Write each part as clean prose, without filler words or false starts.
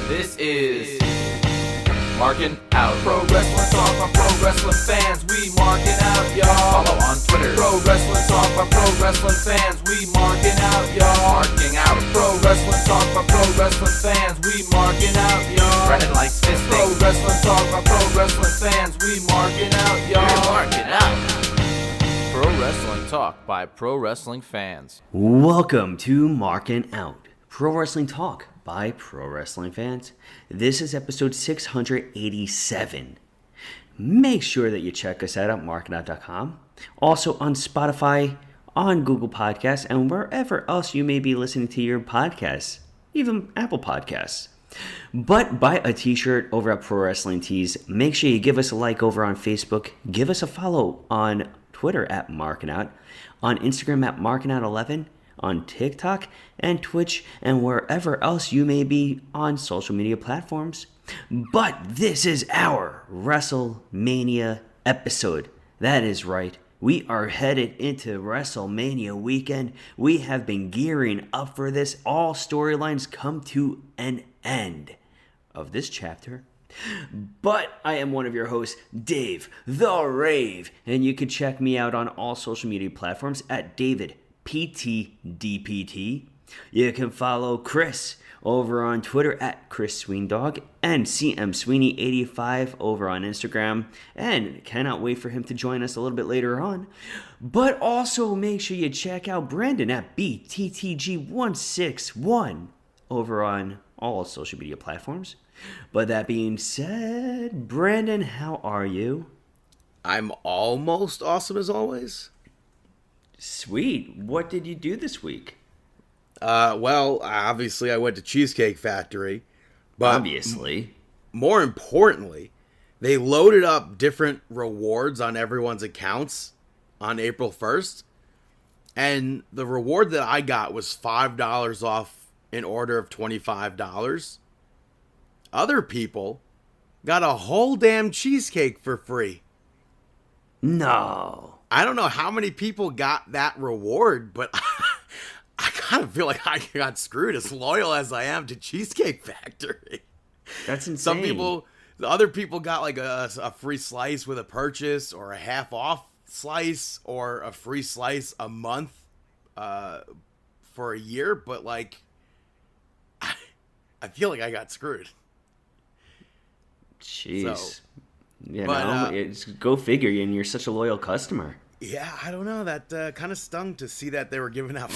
This is Markin Out. Pro Wrestling Talk by Pro Wrestling fans. We marking out, y'all. Follow on Twitter. Pro Wrestling Talk by Pro Wrestling fans. We marking out, y'all. Marking Out. Pro Wrestling Talk by Pro Wrestling fans. We marking out, y'all. Brennan likes fisting. Pro Wrestling Talk by Pro Wrestling fans. We marking out, y'all. We're marking out. Pro Wrestling Talk by Pro Wrestling fans. Welcome to Markin Out, Pro Wrestling Talk by Pro Wrestling fans. This is episode 687. Make sure that you check us out at markinout.com. Also on Spotify, on Google Podcasts, and wherever else you may be listening to your podcasts, even Apple Podcasts. But buy a t-shirt over at Pro Wrestling Tees. Make sure you give us a like over on Facebook. Give us a follow on Twitter at Markin Out, on Instagram at MarkinOut11, on TikTok and Twitch, and wherever else you may be on social media platforms. But this is our WrestleMania episode. That is right. We are headed into WrestleMania weekend. We have been gearing up for this. All storylines come to an end of this chapter. But I am one of your hosts, Dave the Rave, and you can check me out on all social media platforms at DavidPTDPT. You can follow Chris over on Twitter at Chris Sweendog and CM Sweeney85 over on Instagram, and cannot wait for him to join us a little bit later on. But also make sure you check out Brandon at BTTG161 over on all social media platforms. But that being said, Brandon, how are you? I'm almost awesome as always. Sweet. What did you do this week? Well, obviously I went to Cheesecake Factory. But obviously. More importantly, they loaded up different rewards on everyone's accounts on April 1st. And the reward that I got was $5 off an order of $25. Other people got a whole damn cheesecake for free. No. I don't know how many people got that reward, but I kind of feel like I got screwed, as loyal as I am to Cheesecake Factory. That's insane. Other people got like a free slice with a purchase, or a half off slice, or a free slice a month for a year. But like, I feel like I got screwed. Jeez. So, it's, go figure, and you're such a loyal customer. Yeah, I don't know. That kind of stung to see that they were giving out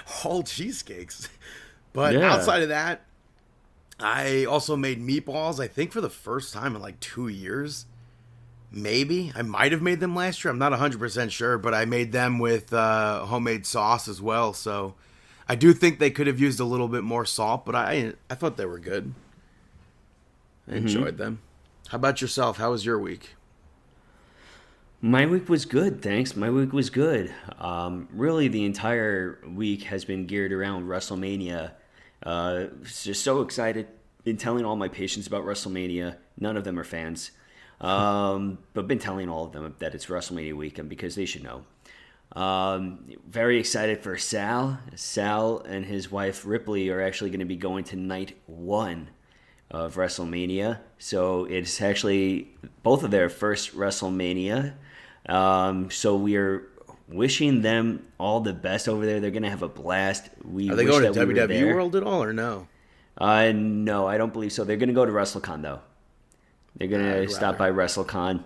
whole cheesecakes. But outside of that, I also made meatballs, I think for the first time in like 2 years. Maybe. I might have made them last year. I'm not 100% sure, but I made them with homemade sauce as well. So I do think they could have used a little bit more salt, but I thought they were good. I enjoyed them. How about yourself? How was your week? My week was good, thanks. My week was good. Really, the entire week has been geared around WrestleMania. Just so excited. Been telling all my patients about WrestleMania. None of them are fans. But been telling all of them that it's WrestleMania weekend because they should know. Very excited for Sal. Sal and his wife Ripley are actually going to be going to night one of WrestleMania. So it's actually both of their first WrestleMania. So we are wishing them all the best over there. They're going to have a blast. Are they going to WWE World at all, or no? No, I don't believe so. They're going to go to WrestleCon, though. They're going to stop by WrestleCon.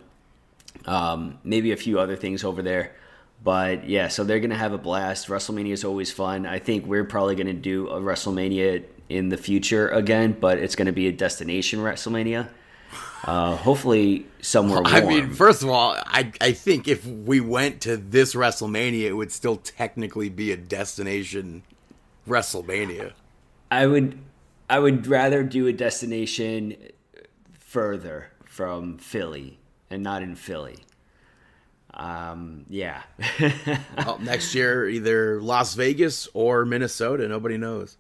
Maybe a few other things over there. But yeah, so they're going to have a blast. WrestleMania is always fun. I think we're probably going to do a WrestleMania in the future again, but it's going to be a destination WrestleMania. Hopefully somewhere warm. I mean, first of all, I think if we went to this WrestleMania, it would still technically be a destination WrestleMania. I would rather do a destination further from Philly and not in Philly. Yeah. Well, next year, either Las Vegas or Minnesota. Nobody knows.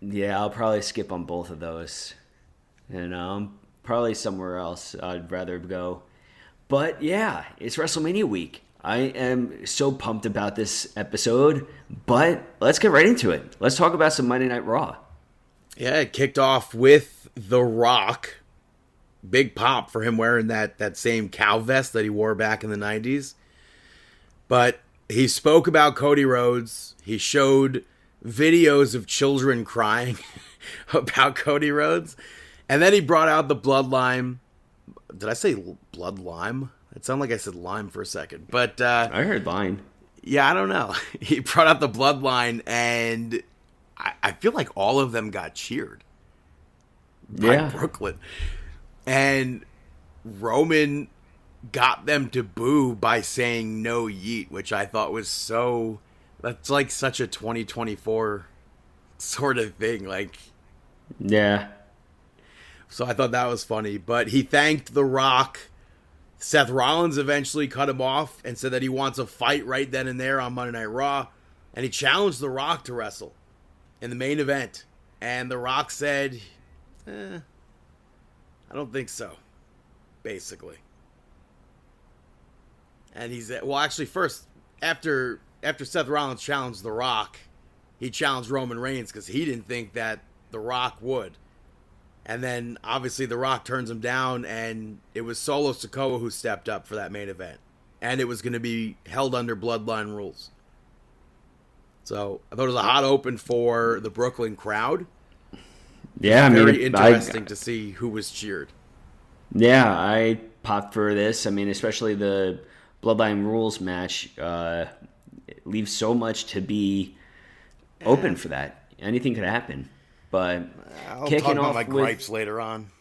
Yeah, I'll probably skip on both of those. Probably somewhere else I'd rather go. But yeah, it's WrestleMania week. I am so pumped about this episode, but let's get right into it. Let's talk about some Monday Night Raw. Yeah, it kicked off with The Rock. Big pop for him wearing that same cow vest that he wore back in the 90s. But he spoke about Cody Rhodes. He showed videos of children crying about Cody Rhodes. And then he brought out the bloodline. Did I say bloodline? It sounded like I said lime for a second. But I heard line. Yeah, I don't know. He brought out the bloodline, and I feel like all of them got cheered by Brooklyn. And Roman got them to boo by saying no yeet, which I thought was that's like such a 2024 sort of thing. Like, yeah. So I thought that was funny. But he thanked The Rock. Seth Rollins eventually cut him off and said that he wants a fight right then and there on Monday Night Raw. And he challenged The Rock to wrestle in the main event. And The Rock said, I don't think so, basically. And he said, well, actually, first, after Seth Rollins challenged The Rock, he challenged Roman Reigns because he didn't think that The Rock would. And then, obviously, The Rock turns him down, and it was Solo Sikoa who stepped up for that main event. And it was going to be held under Bloodline rules. So, I thought it was a hot open for the Brooklyn crowd. Yeah, I mean, very interesting to see who was cheered. Yeah, I popped for this. I mean, especially the Bloodline rules match leaves so much to be open for that. Anything could happen. But I'll talk about my gripes later on.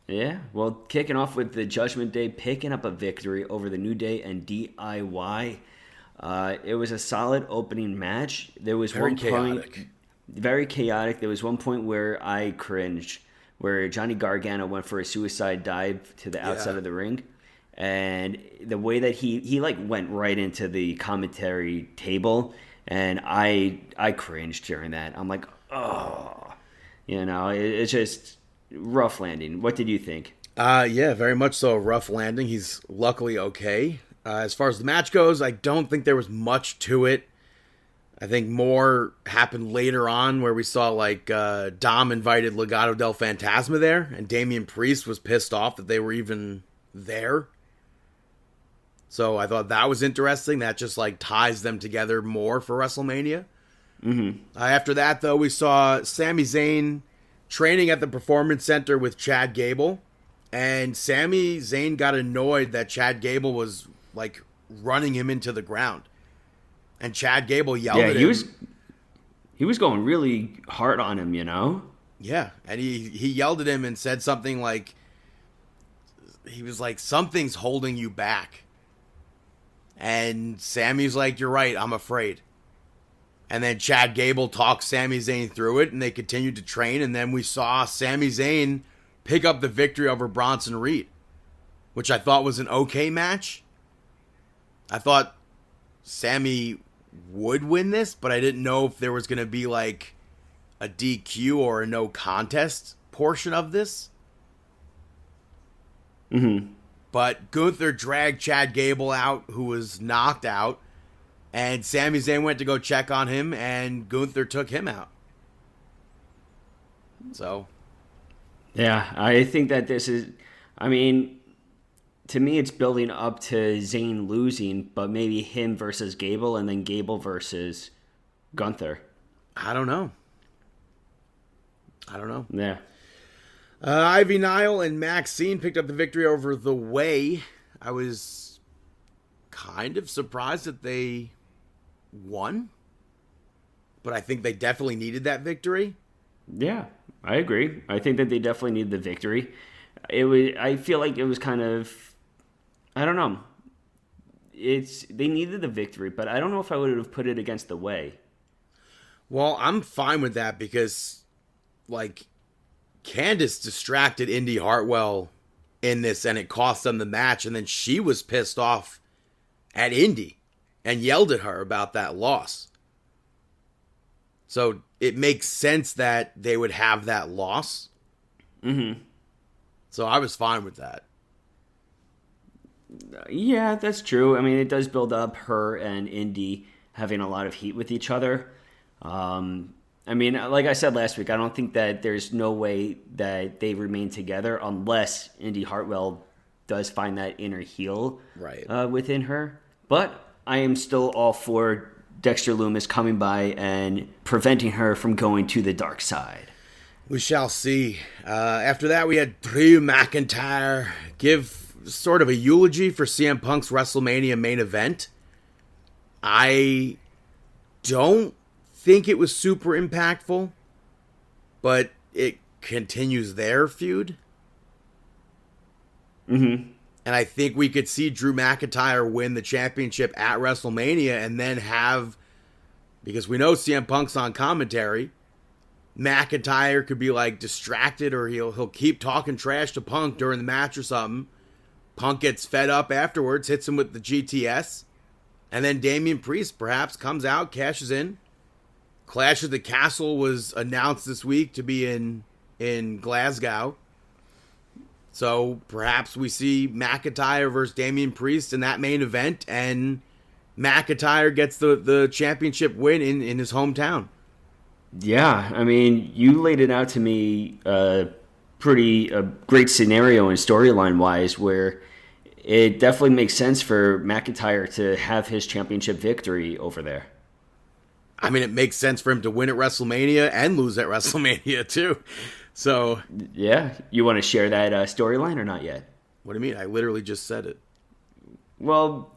Yeah, well, kicking off with the Judgment Day, picking up a victory over the New Day and DIY. It was a solid opening match. There was very chaotic. There was one point where I cringed, where Johnny Gargano went for a suicide dive to the outside of the ring. And the way that he like went right into the commentary table, and I cringed during that. I'm like, oh. It's just rough landing. What did you think? Yeah, very much so a rough landing. He's luckily okay. As far as the match goes, I don't think there was much to it. I think more happened later on where we saw like Dom invited Legado del Fantasma there, and Damian Priest was pissed off that they were even there. So I thought that was interesting. That just like ties them together more for WrestleMania. Mm-hmm. After that, though, we saw Sami Zayn training at the Performance Center with Chad Gable. And Sami Zayn got annoyed that Chad Gable was, like, running him into the ground. And Chad Gable yelled at him. He was going really hard on him, Yeah, and he yelled at him and said something like, he was like, something's holding you back. And Sammy's like, you're right, I'm afraid. And then Chad Gable talked Sami Zayn through it, and they continued to train. And then we saw Sami Zayn pick up the victory over Bronson Reed, which I thought was an okay match. I thought Sami would win this, but I didn't know if there was going to be like a DQ or a no contest portion of this. Mm-hmm. But Gunther dragged Chad Gable out, who was knocked out. And Sami Zayn went to go check on him, and Gunther took him out. So. Yeah, I think that this is, I mean, to me it's building up to Zayn losing, but maybe him versus Gable, and then Gable versus Gunther. I don't know. Yeah. Ivy Nile and Maxine picked up the victory over The Way. I was kind of surprised that they won, but I think they definitely needed that victory. Yeah, I agree. I think that they definitely needed the victory. I feel like it was kind of, I don't know. They needed the victory, but I don't know if I would have put it against The Way. Well, I'm fine with that because, like, Candice distracted Indy Hartwell in this, and it cost them the match, and then she was pissed off at Indy and yelled at her about that loss. So it makes sense that they would have that loss. Mm-hmm. So I was fine with that. Yeah, that's true. I mean, it does build up her and Indy having a lot of heat with each other. I mean, like I said last week, I don't think that there's no way that they remain together unless Indy Hartwell does find that inner heel within her. But I am still all for Dexter Lumis coming by and preventing her from going to the dark side. We shall see. After that, we had Drew McIntyre give sort of a eulogy for CM Punk's WrestleMania main event. I don't think it was super impactful, but it continues their feud. Mm-hmm. And I think we could see Drew McIntyre win the championship at WrestleMania and then have, because we know CM Punk's on commentary, McIntyre could be like distracted, or he'll keep talking trash to Punk during the match or something. Punk gets fed up afterwards, hits him with the GTS, and then Damian Priest perhaps comes out, cashes in. Clash of the Castle was announced this week to be in Glasgow. So perhaps we see McIntyre versus Damian Priest in that main event, and McIntyre gets the championship win in his hometown. Yeah, I mean, you laid it out to me a great scenario and storyline-wise where it definitely makes sense for McIntyre to have his championship victory over there. I mean, it makes sense for him to win at WrestleMania and lose at WrestleMania, too. So, yeah, you want to share that storyline or not yet? What do you mean? I literally just said it. Well,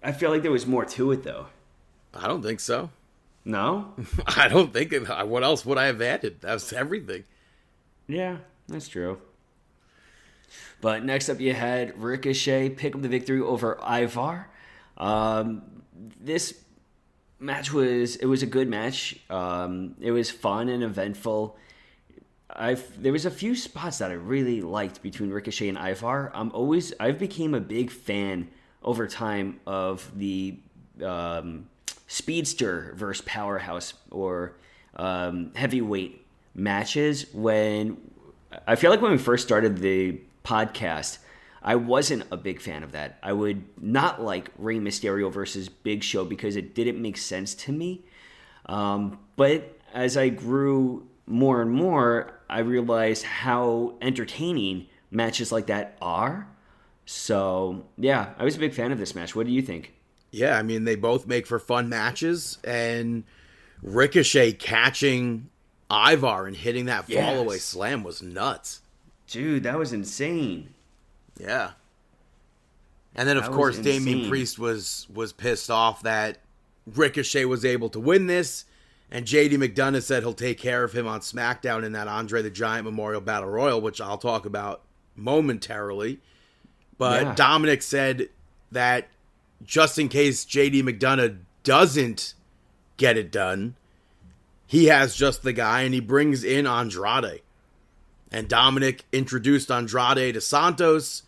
I feel like there was more to it, though. I don't think so. No? I don't think it. What else would I have added? That was everything. Yeah, that's true. But next up, you had Ricochet pick up the victory over Ivar. This match was a good match. It was fun and eventful. There was a few spots that I really liked between Ricochet and Ivar. I've became a big fan over time of the speedster versus powerhouse or heavyweight matches. When I feel like when we first started the podcast, I wasn't a big fan of that. I would not like Rey Mysterio versus Big Show because it didn't make sense to me. But as I grew more and more, I realized how entertaining matches like that are. So, yeah, I was a big fan of this match. What do you think? Yeah, I mean, they both make for fun matches, and Ricochet catching Ivar and hitting that fallaway slam was nuts. Dude, that was insane. Yeah. And then, of course, Damian Priest was pissed off that Ricochet was able to win this, and JD McDonough said he'll take care of him on SmackDown in that Andre the Giant Memorial Battle Royal, which I'll talk about momentarily. But Dominic said that just in case JD McDonough doesn't get it done, he has just the guy, and he brings in Andrade. And Dominic introduced Andrade to Santos,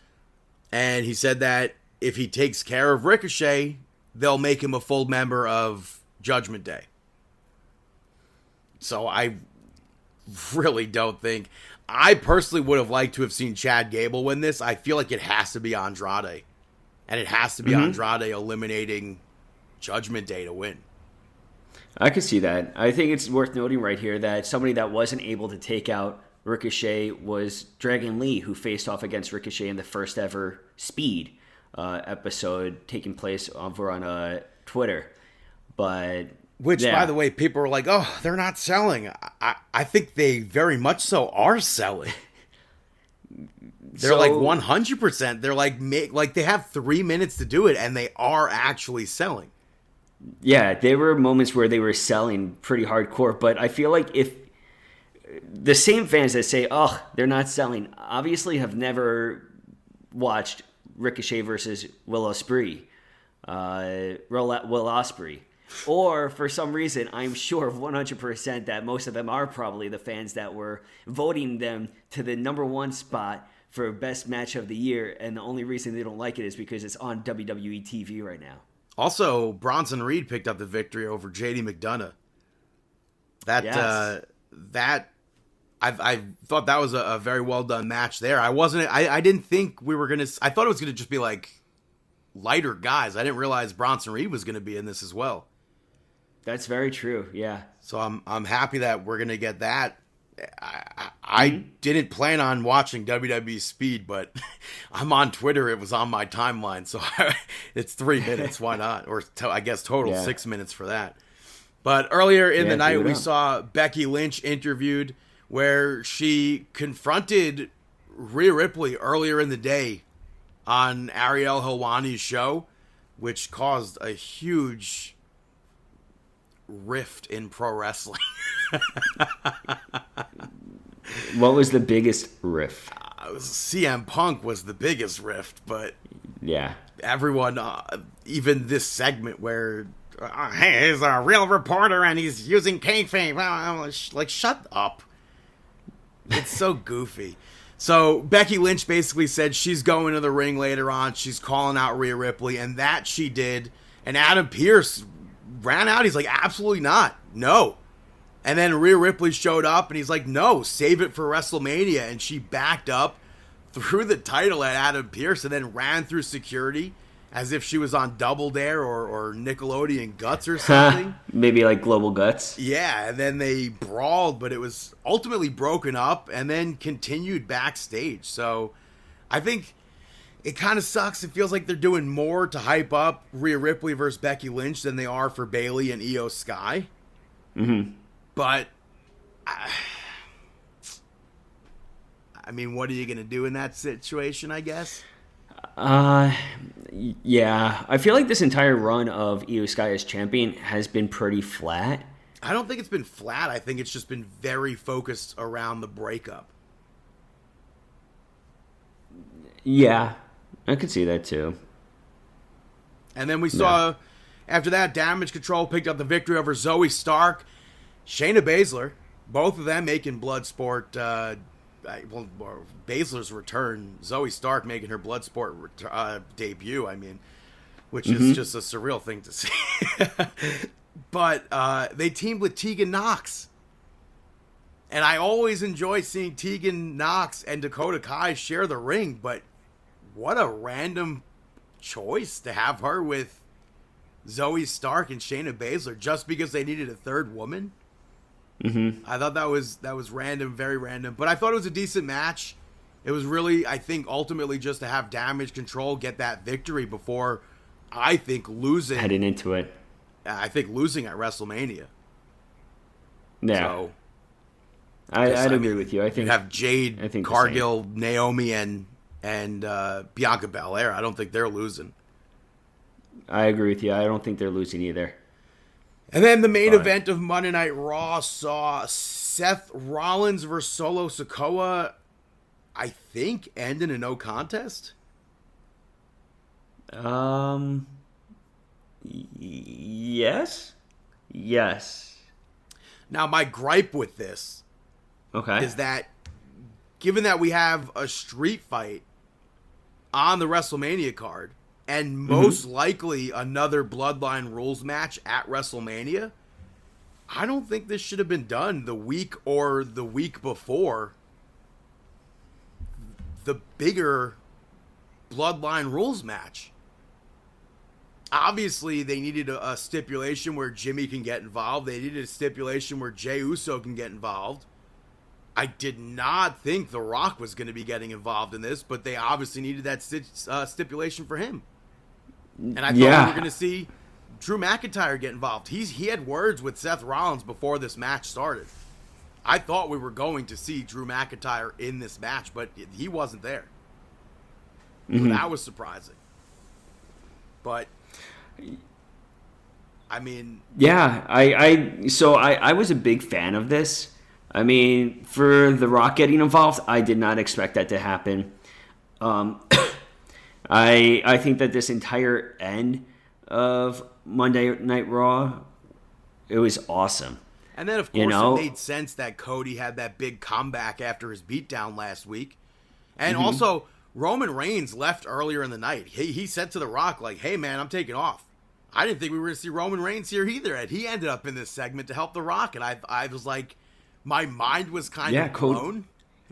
and he said that if he takes care of Ricochet, they'll make him a full member of Judgment Day. So I really don't think... I personally would have liked to have seen Chad Gable win this. I feel like it has to be Andrade. And it has to be Andrade eliminating Judgment Day to win. I could see that. I think it's worth noting right here that somebody that wasn't able to take out Ricochet was Dragon Lee, who faced off against Ricochet in the first ever Speed episode taking place over on Twitter. But... Which, by the way, people are like, oh, they're not selling. I think they very much so are selling. They're like 100%. They're like they have 3 minutes to do it, and they are actually selling. Yeah, there were moments where they were selling pretty hardcore, but I feel like if the same fans that say, oh, they're not selling, obviously have never watched Ricochet versus Will Ospreay. Or, for some reason, I'm sure 100% that most of them are probably the fans that were voting them to the number one spot for best match of the year, and the only reason they don't like it is because it's on WWE TV right now. Also, Bronson Reed picked up the victory over JD McDonough. I thought that was a very well done match there. I didn't think we were gonna. I thought it was gonna just be like lighter guys. I didn't realize Bronson Reed was gonna be in this as well. That's very true. Yeah. So I'm happy that we're gonna get that. I didn't plan on watching WWE Speed, but I'm on Twitter. It was on my timeline, so it's 3 minutes. Why not? Or I guess total 6 minutes for that. But earlier in the night, we saw Becky Lynch interviewed, where she confronted Rhea Ripley earlier in the day on Ariel Helwani's show, which caused a huge rift in pro wrestling. What was the biggest rift? CM Punk was the biggest rift, but yeah, everyone, even this segment where, hey, he's a real reporter and he's using kayfabe. Like, shut up. It's so goofy. So Becky Lynch basically said she's going to the ring later on. She's calling out Rhea Ripley, and that she did. And Adam Pearce ran out. He's like, absolutely not. No. And then Rhea Ripley showed up, and he's like, no, save it for WrestleMania. And she backed up, threw the title at Adam Pearce, and then ran through security as if she was on Double Dare or Nickelodeon Guts or something. Maybe like Global Guts. Yeah, and then they brawled, but it was ultimately broken up and then continued backstage. So I think it kind of sucks. It feels like they're doing more to hype up Rhea Ripley versus Becky Lynch than they are for Bayley and Io Sky. Mm-hmm. But, I mean, what are you going to do in that situation, I guess? Yeah. I feel like this entire run of Io Sky as champion has been pretty flat. I don't think it's been flat. I think it's just been very focused around the breakup. Yeah, I could see that too. And then we saw, after that, Damage Control picked up the victory over Zoe Stark, Shayna Baszler, both of them making Bloodsport, Baszler's return, Zoe Stark making her Bloodsport debut, I mean, which is just a surreal thing to see. But they teamed with Tegan Nox. And I always enjoy seeing Tegan Nox and Dakota Kai share the ring, but what a random choice to have her with Zoe Stark and Shayna Baszler just because they needed a third woman. Mm-hmm. I thought that was random, very random. But I thought it was a decent match. It was really, I think, ultimately just to have Damage Control get that victory before, I think, losing. Heading into it. I think losing at WrestleMania. Yeah. So, I'd agree with you. I think you have Jade, Cargill, Naomi, and Bianca Belair. I don't think they're losing. I agree with you. I don't think they're losing either. And then the main event of Monday Night Raw saw Seth Rollins versus Solo Sikoa, I think, end in a no contest. Yes. Now, my gripe with this is that given that we have a street fight on the WrestleMania card, and most likely another Bloodline Rules match at WrestleMania, I don't think this should have been done the week or the week before the bigger Bloodline Rules match. Obviously, they needed a stipulation where Jimmy can get involved. They needed a stipulation where Jey Uso can get involved. I did not think The Rock was going to be getting involved in this, but they obviously needed that stipulation for him. And I thought we were going to see Drew McIntyre get involved. He had words with Seth Rollins before this match started. I thought we were going to see Drew McIntyre in this match, but he wasn't there. So that was surprising. But, I mean... Yeah, I was a big fan of this. I mean, for The Rock getting involved, I did not expect that to happen. I think that this entire end of Monday Night Raw, it was awesome. And then, of course, it made sense that Cody had that big comeback after his beatdown last week. And also, Roman Reigns left earlier in the night. He said to The Rock, like, hey, man, I'm taking off. I didn't think we were going to see Roman Reigns here either. And he ended up in this segment to help The Rock. And I was like, my mind was kind of blown.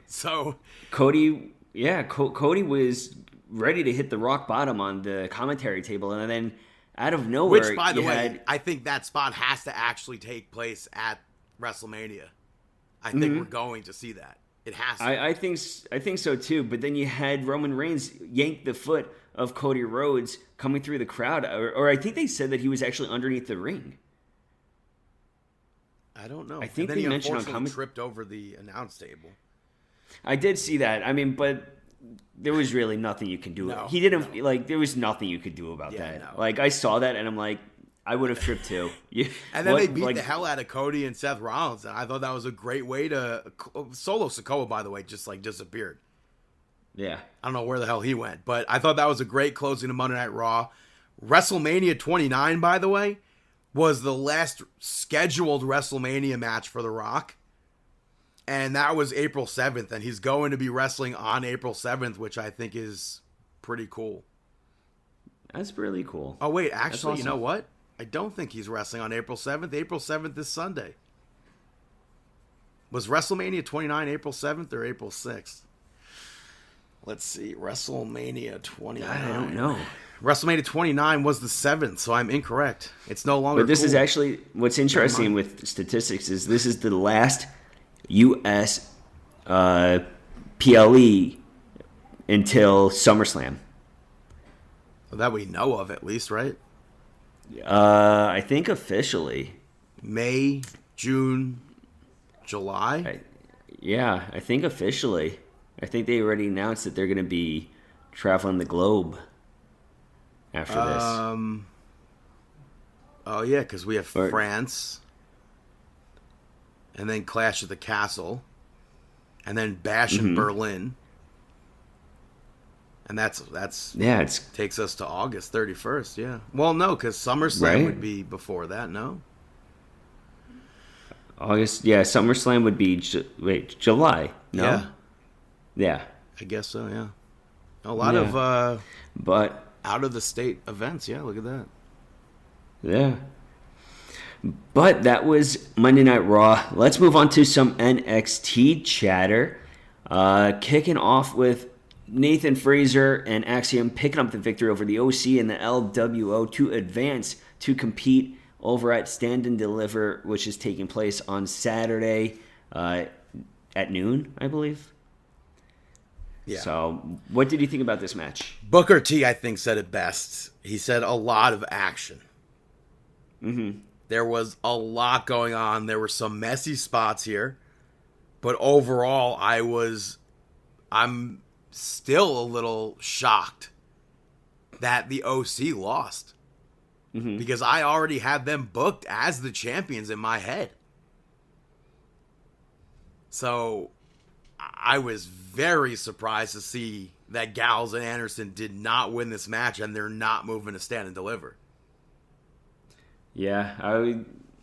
So Cody was ready to hit the rock bottom on the commentary table, and then out of nowhere, which, by the way, I think that spot has to actually take place at WrestleMania. I think we're going to see that. It has to. I think so too. But then you had Roman Reigns yank the foot of Cody Rhodes coming through the crowd, or I think they said that he was actually underneath the ring. I don't know. I think and then they mentioned on unfortunately tripped over the announce table. I did see that. I mean, but there was really nothing you can do. No, he didn't like. There was nothing you could do about that. No. Like I saw that and I'm like, I would have tripped too. And then they beat the hell out of Cody and Seth Rollins, and I thought that was a great way to. Solo Sikoa, by the way, just like disappeared. Yeah, I don't know where the hell he went, but I thought that was a great closing to Monday Night Raw. WrestleMania 29, by the way, was the last scheduled WrestleMania match for The Rock. And that was April 7th, and he's going to be wrestling on April 7th, which I think is pretty cool. That's really cool. Oh, wait, actually, awesome. You know what? I don't think he's wrestling on April 7th. April 7th is Sunday. Was WrestleMania 29 April 7th or April 6th? Let's see. WrestleMania 29. God, I don't know. WrestleMania 29 was the 7th, so I'm incorrect. It's no longer But this cool. is actually, what's interesting with statistics is this is the last U.S. PLE until SummerSlam. That we know of, at least, right? I think officially. May, June, July? I think officially. I think they already announced that they're going to be traveling the globe after this. Oh, yeah, because we have France, and then Clash at the Castle, and then Bash in Berlin. And that's takes us to August 31st, yeah. Well, no, because SummerSlam would be before that, no? August, yeah, SummerSlam would be, July, no? Yeah. Yeah. I guess so, yeah. A lot of but out-of-the-state events, yeah, look at that. Yeah. But that was Monday Night Raw. Let's move on to some NXT chatter. Kicking off with Nathan Frazer and Axiom picking up the victory over the OC and the LWO to advance to compete over at Stand and Deliver, which is taking place on Saturday at noon, I believe. Yeah. So, what did you think about this match? Booker T, I think, said it best. He said a lot of action. Mm-hmm. There was a lot going on. There were some messy spots here. But overall, I'm still a little shocked that the OC lost. Mm-hmm. Because I already had them booked as the champions in my head. So I was very surprised to see that Gallows and Anderson did not win this match, and they're not moving to Stand and Deliver. Yeah,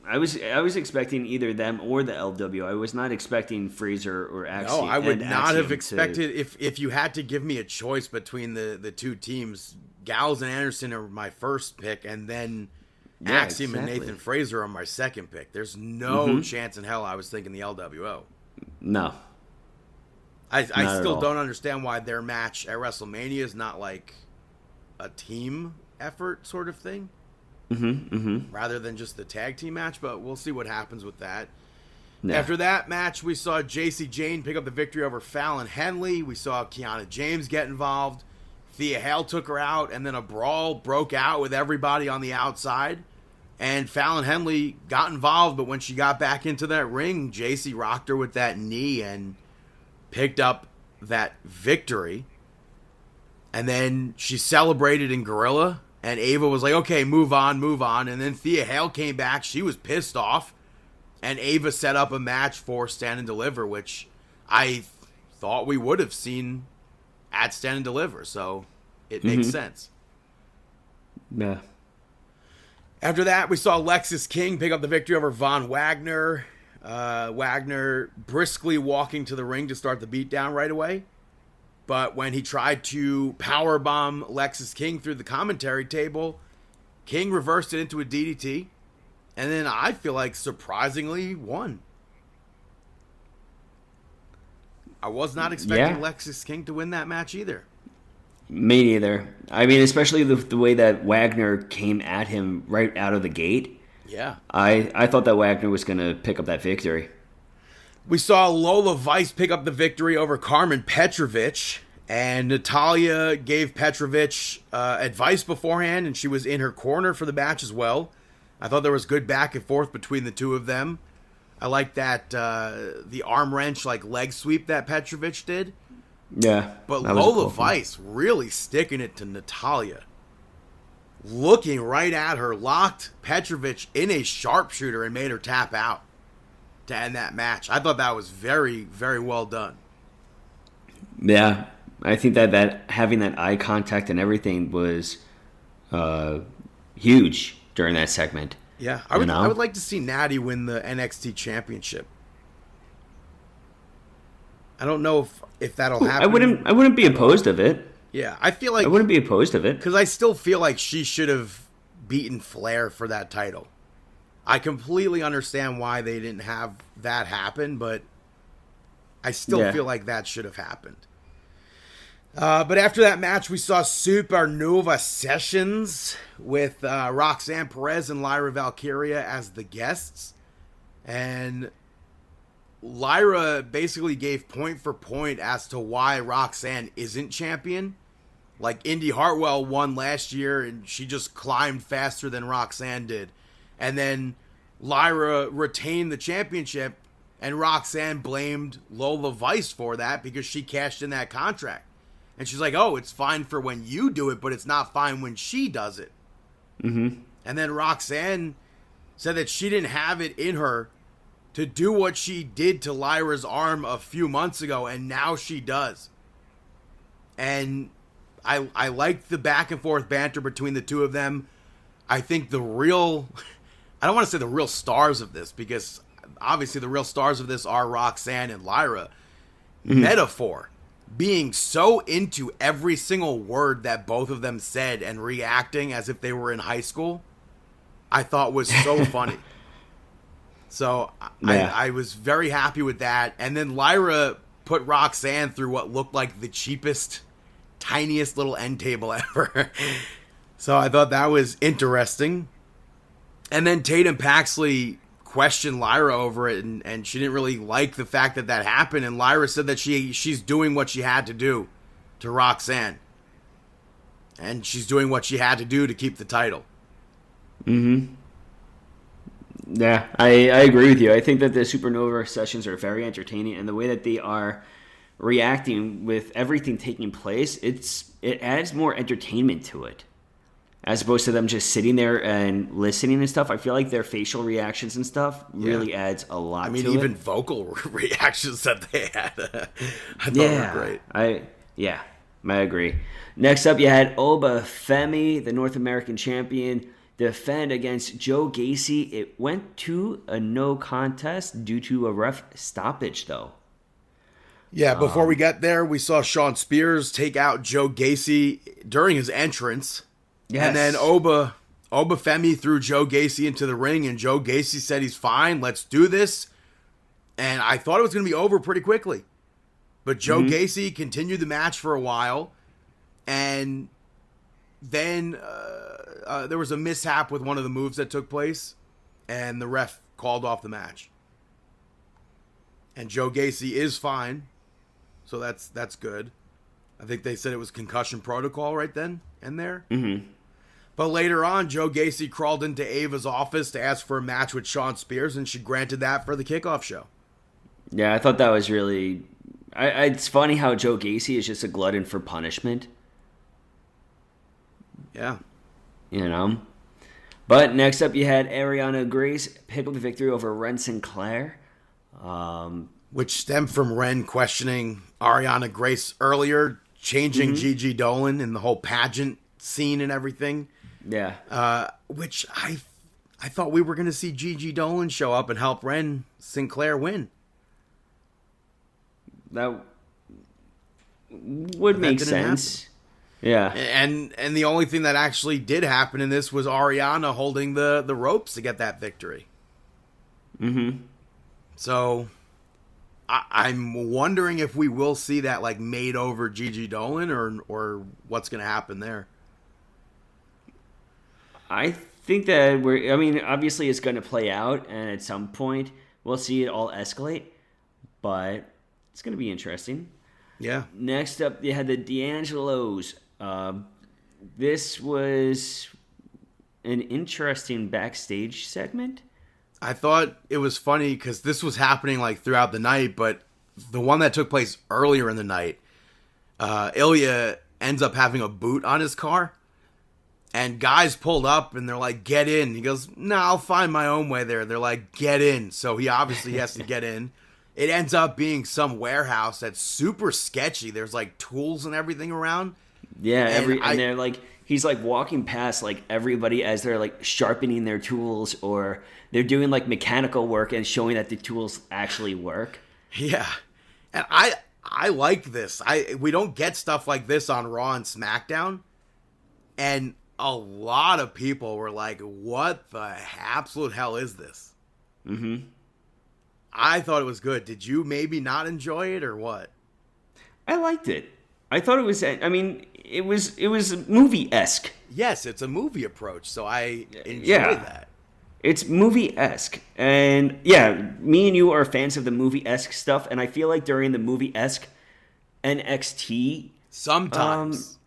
I was expecting either them or the LW. I was not expecting Frazer or Axiom. No, I would not have expected if you had to give me a choice between the two teams. Gallows and Anderson are my first pick, and then Axiom and Nathan Frazer are my second pick. There's no chance in hell I was thinking the LWO. No. I still don't understand why their match at WrestleMania is not like a team effort sort of thing. Rather than just the tag team match, but we'll see what happens with that. Yeah. After that match, we saw JC Jane pick up the victory over Fallon Henley. We saw Kiana James get involved. Thea Hale took her out, and then a brawl broke out with everybody on the outside. And Fallon Henley got involved, but when she got back into that ring, JC rocked her with that knee and picked up that victory. And then she celebrated in Gorilla, and Ava was like, okay, move on. And then Thea Hale came back. She was pissed off. And Ava set up a match for Stand and Deliver, which I thought we would have seen at Stand and Deliver. So it makes sense. Yeah. After that, we saw Lexis King pick up the victory over Von Wagner. Wagner briskly walking to the ring to start the beatdown right away. But when he tried to powerbomb Lexis King through the commentary table, King reversed it into a DDT. And then I feel like surprisingly won. I was not expecting Lexis King to win that match either. Me neither. I mean, especially the way that Wagner came at him right out of the gate. Yeah. I thought that Wagner was going to pick up that victory. We saw Lola Vice pick up the victory over Carmen Petrovic, and Natalia gave Petrovic advice beforehand, and she was in her corner for the match as well. I thought there was good back and forth between the two of them. I like that the arm wrench leg sweep that Petrovic did. Yeah. But Lola Vice really sticking it to Natalia. Looking right at her, locked Petrovic in a sharpshooter and made her tap out to end that match. I thought that was very, very well done. Yeah. I think that having that eye contact and everything was huge during that segment. Yeah. I would like to see Natty win the NXT Championship. I don't know if that'll happen. I wouldn't be opposed of it. Yeah, I feel like I wouldn't be opposed of it because I still feel like she should have beaten Flair for that title. I completely understand why they didn't have that happen, but I still feel like that should have happened. But after that match, we saw Supernova Sessions with Roxanne Perez and Lyra Valkyria as the guests, and Lyra basically gave point for point as to why Roxanne isn't champion. Indy Hartwell won last year and she just climbed faster than Roxanne did. And then Lyra retained the championship and Roxanne blamed Lola Vice for that because she cashed in that contract. And she's like, oh, it's fine for when you do it, but it's not fine when she does it. Mm-hmm. And then Roxanne said that she didn't have it in her to do what she did to Lyra's arm a few months ago, and now she does. And I like the back and forth banter between the two of them. I think I don't want to say the real stars of this, because obviously the real stars of this are Roxanne and Lyra. Mm-hmm. Metaphor, being so into every single word that both of them said and reacting as if they were in high school, I thought was so funny. So I was very happy with that. And then Lyra put Roxanne through what looked like the cheapest, tiniest little end table ever. So I thought that was interesting. And then Tatum Paxley questioned Lyra over it, and she didn't really like the fact that happened. And Lyra said that she's doing what she had to do to Roxanne. And she's doing what she had to do to keep the title. Mm-hmm. Yeah, I agree with you. I think that the Supernova sessions are very entertaining, and the way that they are reacting with everything taking place, it adds more entertainment to it. As opposed to them just sitting there and listening and stuff. I feel like their facial reactions and stuff really adds a lot to it. I mean, even vocal reactions that they had, I thought were great. I agree. Next up, you had Oba Femi, the North American champion, defend against Joe Gacy. It went to a no contest due to a ref stoppage, though. Yeah, before we get there, we saw Sean Spears take out Joe Gacy during his entrance. Yes. And then Oba Femi threw Joe Gacy into the ring, and Joe Gacy said he's fine, let's do this. And I thought it was going to be over pretty quickly. But Joe Gacy continued the match for a while, and then there was a mishap with one of the moves that took place, and the ref called off the match. And Joe Gacy is fine, so that's good. I think they said it was concussion protocol right then and there. Mm-hmm. But later on, Joe Gacy crawled into Ava's office to ask for a match with Sean Spears, and she granted that for the kickoff show. Yeah, I thought that was really... it's funny how Joe Gacy is just a glutton for punishment. Yeah. You know? But next up, you had Ariana Grace pick up the victory over Ren Sinclair. Which stemmed from Ren questioning Ariana Grace earlier, changing Gigi Dolan in the whole pageant scene and everything. Yeah. Which I thought we were going to see Gigi Dolan show up and help Ren Sinclair win. That would make sense. Happen. Yeah. And the only thing that actually did happen in this was Ariana holding the ropes to get that victory. Mm-hmm. So I'm wondering if we will see that like made over Gigi Dolan or what's going to happen there. I think that obviously it's going to play out, and at some point we'll see it all escalate, but it's going to be interesting. Yeah. Next up, you had the D'Angelos. This was an interesting backstage segment. I thought it was funny because this was happening like throughout the night, but the one that took place earlier in the night, Ilya ends up having a boot on his car, and guys pulled up and they're like, "Get in." He goes, "No, I'll find my own way there." They're like, "Get in." So he obviously has to get in. It ends up being some warehouse that's super sketchy. There's like tools and everything around. Yeah, and they're like, he's like walking past like everybody as they're like sharpening their tools, or they're doing like mechanical work and showing that the tools actually work. Yeah, and I like this. We don't get stuff like this on Raw and SmackDown, and a lot of people were like, "What the absolute hell is this?" Mm-hmm. I thought it was good. Did you maybe not enjoy it or what? I liked it. I thought it was. I mean, it was movie-esque. Yes, it's a movie approach, so I enjoy that. It's movie-esque, and yeah, me and you are fans of the movie-esque stuff, and I feel like during the movie-esque NXT, sometimes,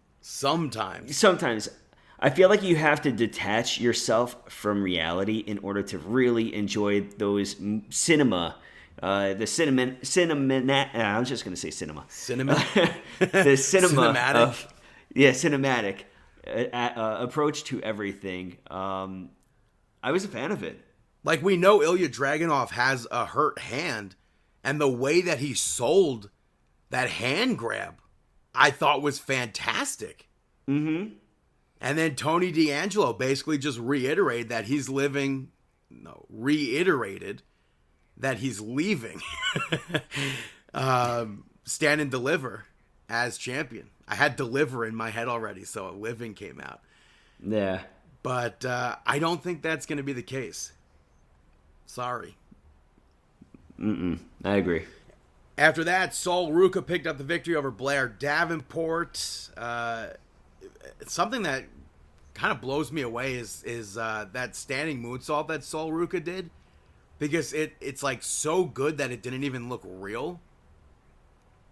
I feel like you have to detach yourself from reality in order to really enjoy those cinema. I was just going to say cinema. Cinema? The cinema. Cinematic? Cinematic approach to everything. I was a fan of it. Like, we know Ilya Dragunov has a hurt hand, and the way that he sold that hand grab, I thought was fantastic. Mm-hmm. And then Tony D'Angelo basically just reiterated that he's leaving Stand and Deliver as champion. I had Deliver in my head already, so Living came out. Yeah. But I don't think that's going to be the case. Sorry. I agree. After that, Sol Ruca picked up the victory over Blair Davenport. Something that kind of blows me away is that standing moonsault that Sol Ruca did, because it's like so good that it didn't even look real.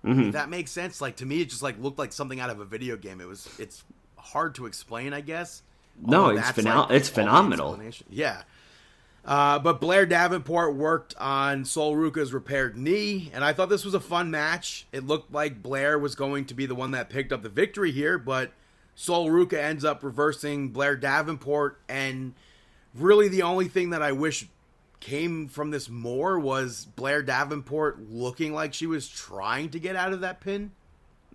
Mm-hmm. If that makes sense. Like, to me, it just like looked like something out of a video game. It's hard to explain, I guess. No, it's phenomenal. Yeah. But Blair Davenport worked on Sol Ruca's repaired knee, and I thought this was a fun match. It looked like Blair was going to be the one that picked up the victory here, but Sol Ruca ends up reversing Blair Davenport, and really the only thing that I wish came from this more was Blair Davenport looking like she was trying to get out of that pin.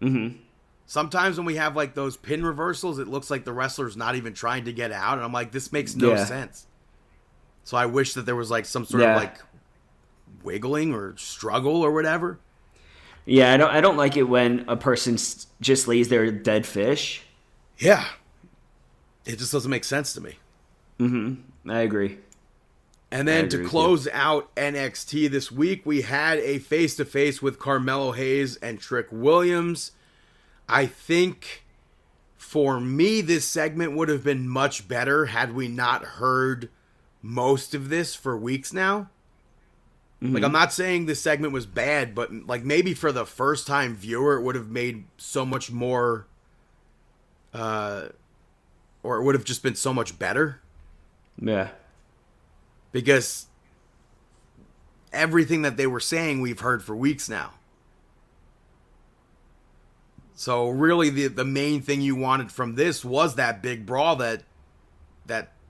Mm-hmm. Sometimes when we have like those pin reversals, it looks like the wrestler's not even trying to get out, and I'm like, this makes no sense. So I wish that there was like some sort of like wiggling or struggle or whatever. Yeah, I don't like it when a person just lays there dead fish. Yeah. It just doesn't make sense to me. Mm-hmm. I agree. And then to close out NXT this week, we had a face-to-face with Carmelo Hayes and Trick Williams. I think, for me, this segment would have been much better had we not heard most of this for weeks now. Mm-hmm. Like, I'm not saying this segment was bad, but like maybe for the first-time viewer, it would have made so much more, or it would have just been so much better. Yeah. Because everything that they were saying, we've heard for weeks now. So really, the main thing you wanted from this was that big brawl that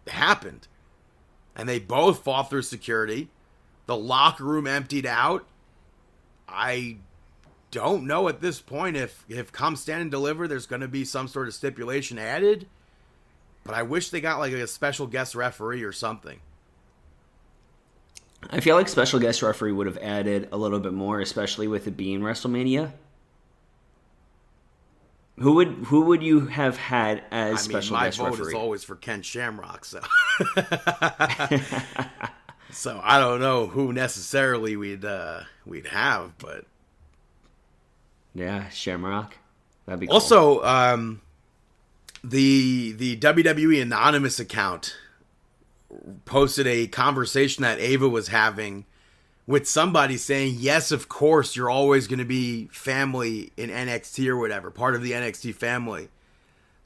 happened. And they both fought through security. The locker room emptied out. I don't know at this point if Come Stand and Deliver, there's going to be some sort of stipulation added. But I wish they got like a special guest referee or something. I feel like special guest referee would have added a little bit more, especially with it being WrestleMania. Who would you have had as special guest referee? My vote is always for Ken Shamrock, so So I don't know who necessarily we'd have, but yeah, Shamrock. That'd be cool. Also, the WWE Anonymous account posted a conversation that Ava was having with somebody saying, yes, of course, you're always going to be family in NXT or whatever, part of the NXT family.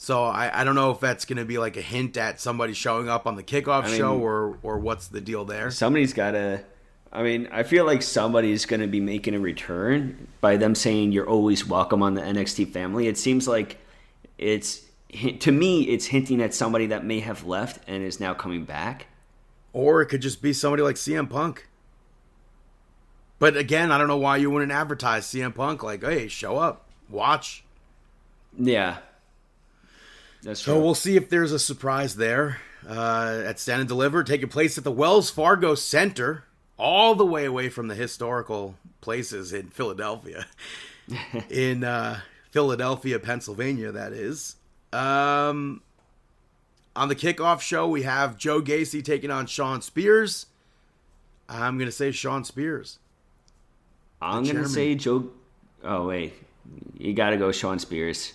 So I don't know if that's going to be like a hint at somebody showing up on the kickoff show or what's the deal there. Somebody's got to... I mean, I feel like somebody's going to be making a return by them saying you're always welcome on the NXT family. It seems like to me, it's hinting at somebody that may have left and is now coming back. Or it could just be somebody like CM Punk. But again, I don't know why you wouldn't advertise CM Punk like, hey, show up, watch. Yeah. That's true. So we'll see if there's a surprise there at Stand and Deliver, taking place at the Wells Fargo Center, all the way away from the historical places in Philadelphia. In Philadelphia, Pennsylvania, that is. On the kickoff show, we have Joe Gacy taking on Shawn Spears. I'm going to say Shawn Spears. I'm going to say Joe... Oh, wait. You got to go Shawn Spears.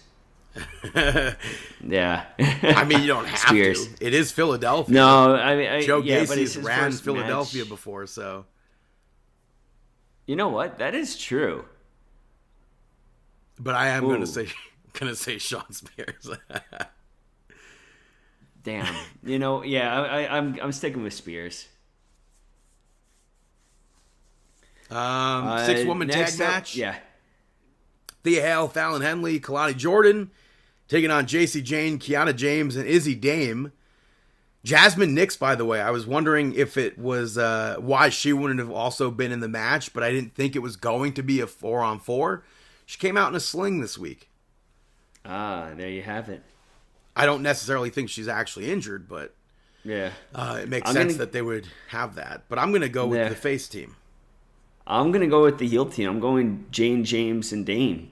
Yeah. I mean, you don't have Spears. to. It is Philadelphia. No, I mean... Joe Gacy has ran Philadelphia before, so... You know what? That is true. But I am going to say Shawn Spears. Damn. You know, yeah, I'm sticking with Spears. 6-woman tag match. Yeah. Thea Hale, Fallon Henley, Kalani Jordan taking on JC Jane, Kiana James, and Izzy Dame. Jasmine Nix, by the way, I was wondering if it was why she wouldn't have also been in the match, but I didn't think it was going to be a 4-on-4. She came out in a sling this week. Ah, there you have it. I don't necessarily think she's actually injured, but yeah, it makes sense that they would have that. But I'm going to go with the face team. I'm going to go with the heel team. I'm going Jane, James, and Dane.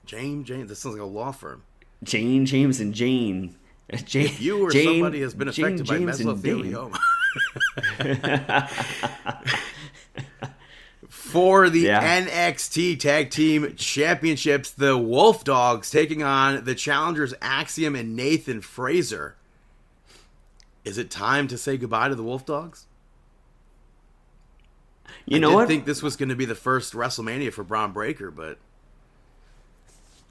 Jane, this sounds like a law firm. Jane, James, and Jane. If you or somebody has been affected by mesothelioma. For the NXT Tag Team Championships, the Wolf Dogs taking on the challengers Axiom and Nathan Fraser. Is it time to say goodbye to the Wolf Dogs? I didn't think this was going to be the first WrestleMania for Braun Breaker, but...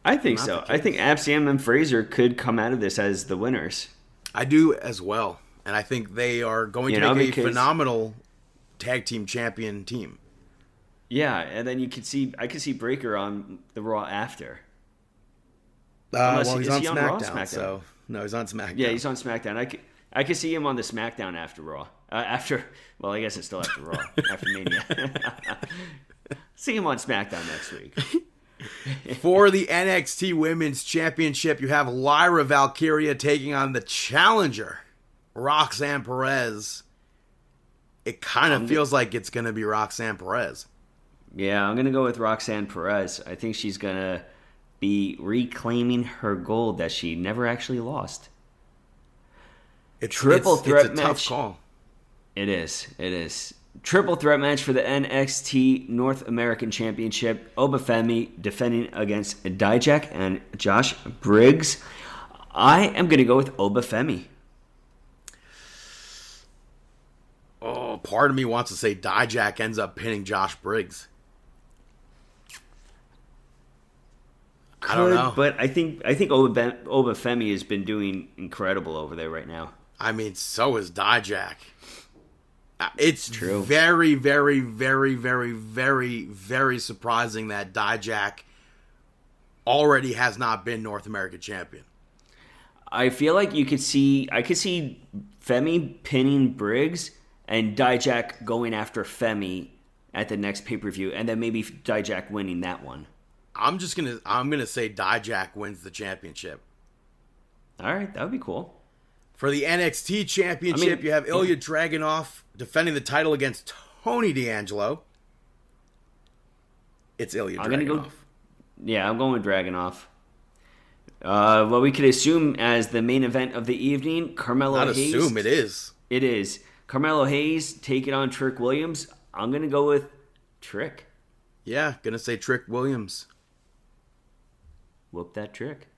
I think so. I think Axiom and Fraser could come out of this as the winners. I do as well. And I think they are going to make a phenomenal tag team champion team. Yeah, and then I could see Breaker on the Raw after. Well, he's on SmackDown. So no, he's on SmackDown. Yeah, he's on SmackDown. I could see him on the SmackDown after Raw. Well, I guess it's still after Raw, after Mania. See him on SmackDown next week. For the NXT Women's Championship, you have Lyra Valkyria taking on the challenger, Roxanne Perez. It kind of feels like it's going to be Roxanne Perez. Yeah, I'm going to go with Roxanne Perez. I think she's going to be reclaiming her gold that she never actually lost. Triple threat match. It's a tough call. It is. Triple threat match for the NXT North American Championship. Obafemi defending against Dijak and Josh Briggs. I am going to go with Obafemi. Oh, part of me wants to say Dijak ends up pinning Josh Briggs. I don't know. But I think Obafemi has been doing incredible over there right now. I mean, so is Dijak. It's true. Very, very, very, very, very, very surprising that Dijak already has not been North American champion. I feel like I could see Femi pinning Briggs and Dijak going after Femi at the next pay-per-view, and then maybe Dijak winning that one. I'm gonna say Dijak wins the championship. All right, that would be cool. For the NXT Championship, you have Ilya Dragunov defending the title against Tony D'Angelo. It's Ilya Dragunov. I'm going with Dragunov. What we could assume as the main event of the evening, Carmelo Hayes. Not assume, it is. It is. Carmelo Hayes taking on Trick Williams. I'm going to go with Trick. Yeah, gonna say Trick Williams. Whoop that Trick.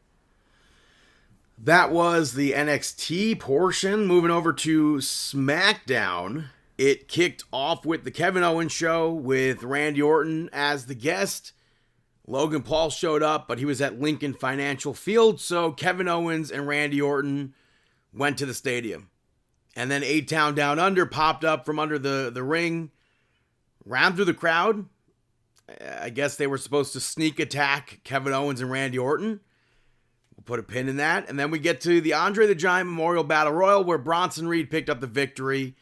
That was the NXT portion. Moving over to SmackDown. It kicked off with the Kevin Owens show with Randy Orton as the guest. Logan Paul showed up, but he was at Lincoln Financial Field, so Kevin Owens and Randy Orton went to the stadium. And then A-Town Down Under popped up from under the ring, ran through the crowd. I guess they were supposed to sneak attack Kevin Owens and Randy Orton. We'll put a pin in that. And then we get to the Andre the Giant Memorial Battle Royal where Bronson Reed picked up the victory.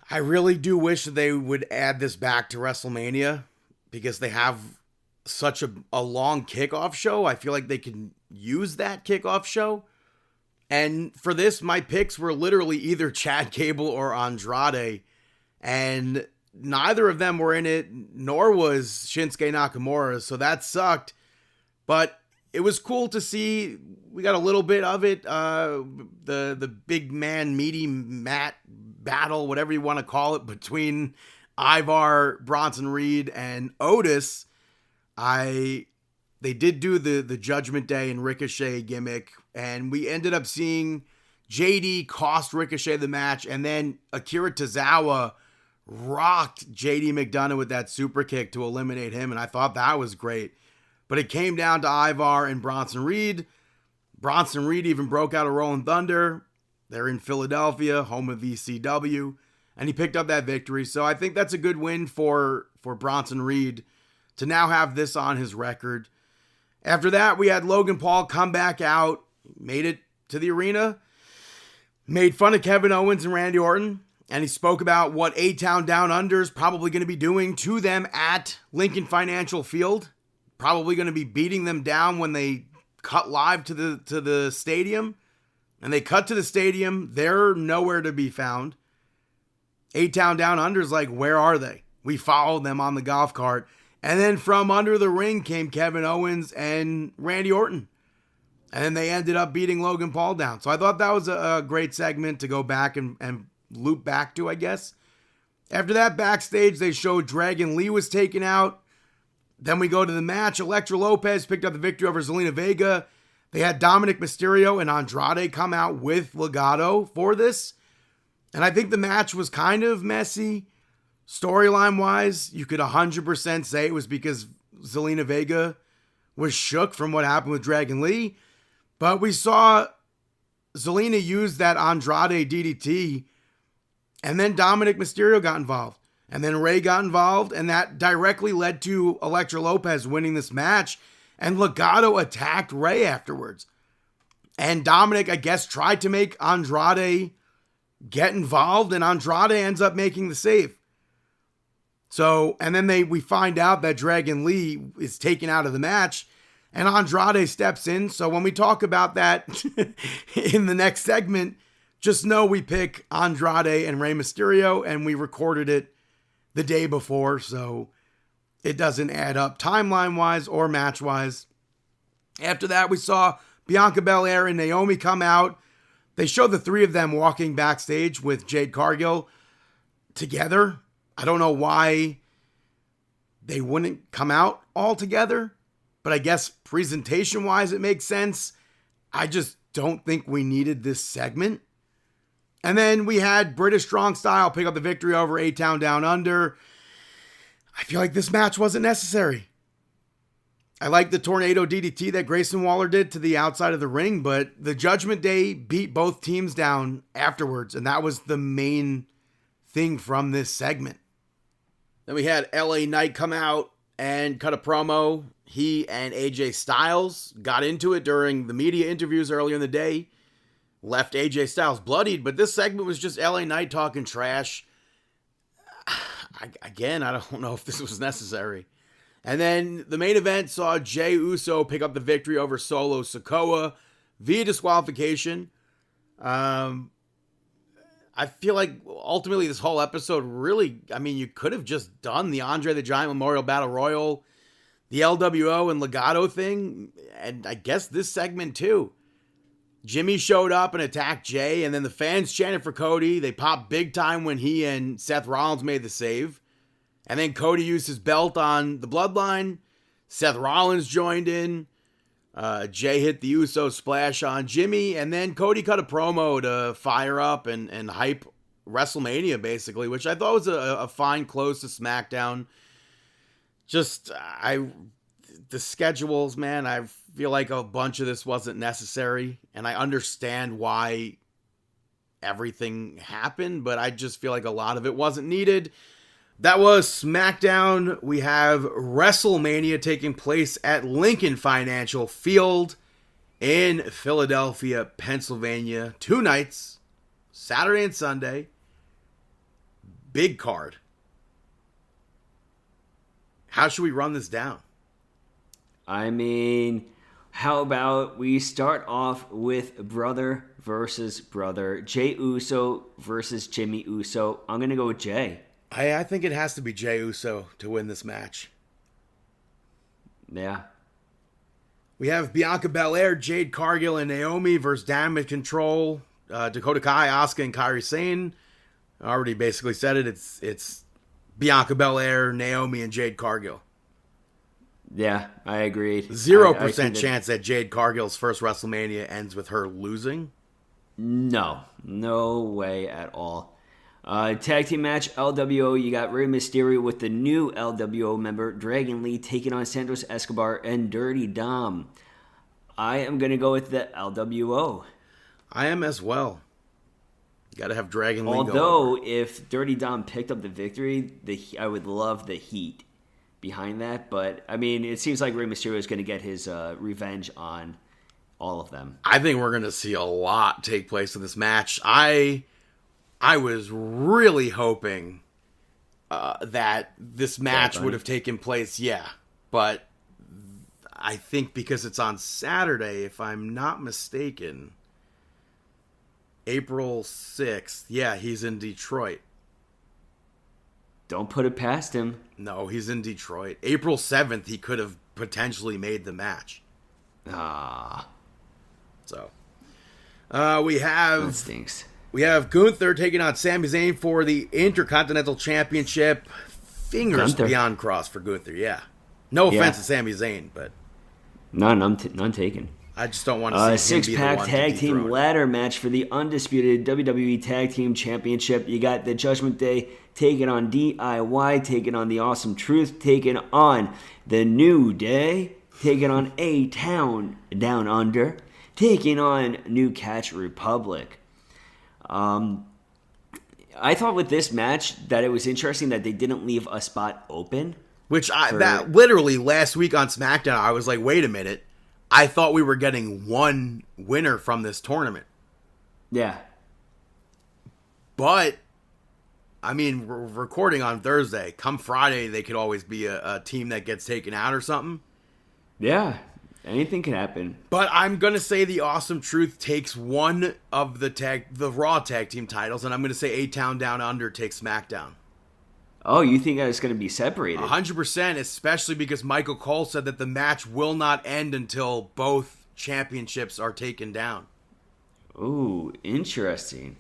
I really do wish that they would add this back to WrestleMania because they have such a long kickoff show. I feel like they can use that kickoff show. And for this, my picks were literally either Chad Gable or Andrade. And neither of them were in it, nor was Shinsuke Nakamura. So that sucked. But it was cool to see. We got a little bit of it. The big man, meaty mat battle, whatever you want to call it, between Ivar, Bronson Reed, and Otis. They did do the Judgment Day and Ricochet gimmick, and we ended up seeing JD cost Ricochet the match, and then Akira Tozawa rocked JD McDonough with that super kick to eliminate him, and I thought that was great. But it came down to Ivar and Bronson Reed. Bronson Reed even broke out a Rolling Thunder. They're in Philadelphia, home of ECW, and he picked up that victory. So I think that's a good win for Bronson Reed to now have this on his record. After that, we had Logan Paul come back out, made it to the arena, made fun of Kevin Owens and Randy Orton, and he spoke about what A-Town Down Under is probably going to be doing to them at Lincoln Financial Field. Probably going to be beating them down when they cut live to the stadium. And they cut to the stadium. They're nowhere to be found. A-Town Down Under's like, where are they? We followed them on the golf cart. And then from under the ring came Kevin Owens and Randy Orton. And then they ended up beating Logan Paul down. So I thought that was a great segment to go back and loop back to, I guess. After that, backstage, they showed Dragon Lee was taken out. Then we go to the match. Elektra Lopez picked up the victory over Zelina Vega. They had Dominic Mysterio and Andrade come out with Legado for this. And I think the match was kind of messy. Storyline-wise, you could 100% say it was because Zelina Vega was shook from what happened with Dragon Lee. But we saw Zelina use that Andrade DDT. And then Dominic Mysterio got involved. And then Ray got involved. And that directly led to Elektra Lopez winning this match. And Legado attacked Ray afterwards. And Dominic, I guess, tried to make Andrade get involved. And Andrade ends up making the save. So, and then we find out that Dragon Lee is taken out of the match. And Andrade steps in. So when we talk about that in the next segment, just know we pick Andrade and Rey Mysterio. And we recorded it the day before. So it doesn't add up timeline-wise or match-wise. After that, we saw Bianca Belair and Naomi come out. They showed the three of them walking backstage with Jade Cargill together. I don't know why they wouldn't come out all together, but I guess presentation-wise it makes sense. I just don't think we needed this segment. And then we had British Strong Style pick up the victory over A-Town Down Under. I feel like this match wasn't necessary. I like the tornado DDT that Grayson Waller did to the outside of the ring, but the Judgment Day beat both teams down afterwards, and that was the main thing from this segment. Then we had LA Knight come out and cut a promo. He and AJ Styles got into it during the media interviews earlier in the day. Left AJ Styles bloodied, but this segment was just LA Knight talking trash. Again, I don't know if this was necessary. And then the main event saw Jey Uso pick up the victory over Solo Sikoa via disqualification. I feel like ultimately this whole episode really, you could have just done the Andre the Giant Memorial Battle Royal, the LWO and Legado thing, and I guess this segment too. Jimmy showed up and attacked Jay, and then the fans chanted for Cody. They popped big time when he and Seth Rollins made the save. And then Cody used his belt on the Bloodline. Seth Rollins joined in. Jay hit the Uso splash on Jimmy. And then Cody cut a promo to fire up and hype WrestleMania, basically, which I thought was a fine close to SmackDown. The schedules, man, I feel like a bunch of this wasn't necessary. And I understand why everything happened, but I just feel like a lot of it wasn't needed. That was SmackDown. We have WrestleMania taking place at Lincoln Financial Field in Philadelphia, Pennsylvania. 2 nights, Saturday and Sunday. Big card. How should we run this down? I mean, how about we start off with brother versus brother. Jey Uso versus Jimmy Uso. I'm going to go with Jay. I think it has to be Jey Uso to win this match. Yeah. We have Bianca Belair, Jade Cargill, and Naomi versus Damage Control, Dakota Kai, Asuka, and Kairi Sane. I already basically said it. It's Bianca Belair, Naomi, and Jade Cargill. Yeah, I agreed. 0% chance that Jade Cargill's first WrestleMania ends with her losing. No way at all. Tag team match, LWO. You got Rey Mysterio with the new LWO member, Dragon Lee, taking on Santos Escobar and Dirty Dom. I am going to go with the LWO. I am as well. You got to have Dragon Lee Although, if Dirty Dom picked up the victory, I would love the heat behind that. But, I mean, it seems like Rey Mysterio is going to get his revenge on all of them. I think we're going to see a lot take place in this match. I was really hoping that this match would have taken place, but I think because it's on Saturday, if I'm not mistaken, April 6th, he's in Detroit. Don't put it past him. No, he's in Detroit. April 7th, he could have potentially made the match. So, we have... That stinks. We have Gunther taking on Sami Zayn for the Intercontinental Championship. Fingers beyond crossed for Gunther, No offense to Sami Zayn, but... None taken. I just don't want to see him be the one six-pack tag team ladder match for the undisputed WWE Tag Team Championship. You got the Judgment Day taking on DIY, taking on the Awesome Truth, taking on the New Day, taking on A-Town Down Under, taking on New Catch Republic. I thought with this match that it was interesting that they didn't leave a spot open. That literally last week on SmackDown, I was like, wait a minute. I thought we were getting one winner from this tournament. Yeah. But, I mean, we're recording on Thursday. Come Friday, they could always be a team that gets taken out or something. Yeah. Anything can happen. But I'm going to say the Awesome Truth takes one of the Raw tag team titles, and I'm going to say A-Town Down Under takes SmackDown. Oh, you think it's going to be separated? 100%, especially because Michael Cole said that the match will not end until both championships are taken down. Ooh, interesting.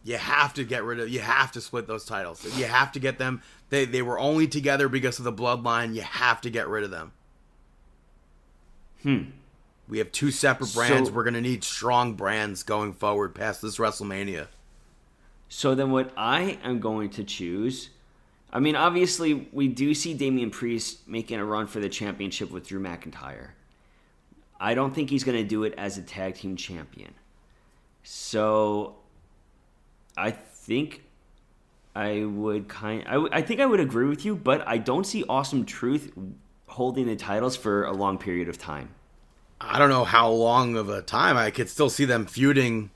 You have to split those titles. You have to get them. They were only together because of the bloodline. You have to get rid of them. We have 2 separate brands. We're going to need strong brands going forward past this WrestleMania. So then what I am going to choose... I mean, obviously, we do see Damian Priest making a run for the championship with Drew McIntyre. I don't think he's going to do it as a tag team champion. So I think I would I think I would agree with you, but I don't see Awesome Truth holding the titles for a long period of time. I don't know how long of a time. I could still see them feuding.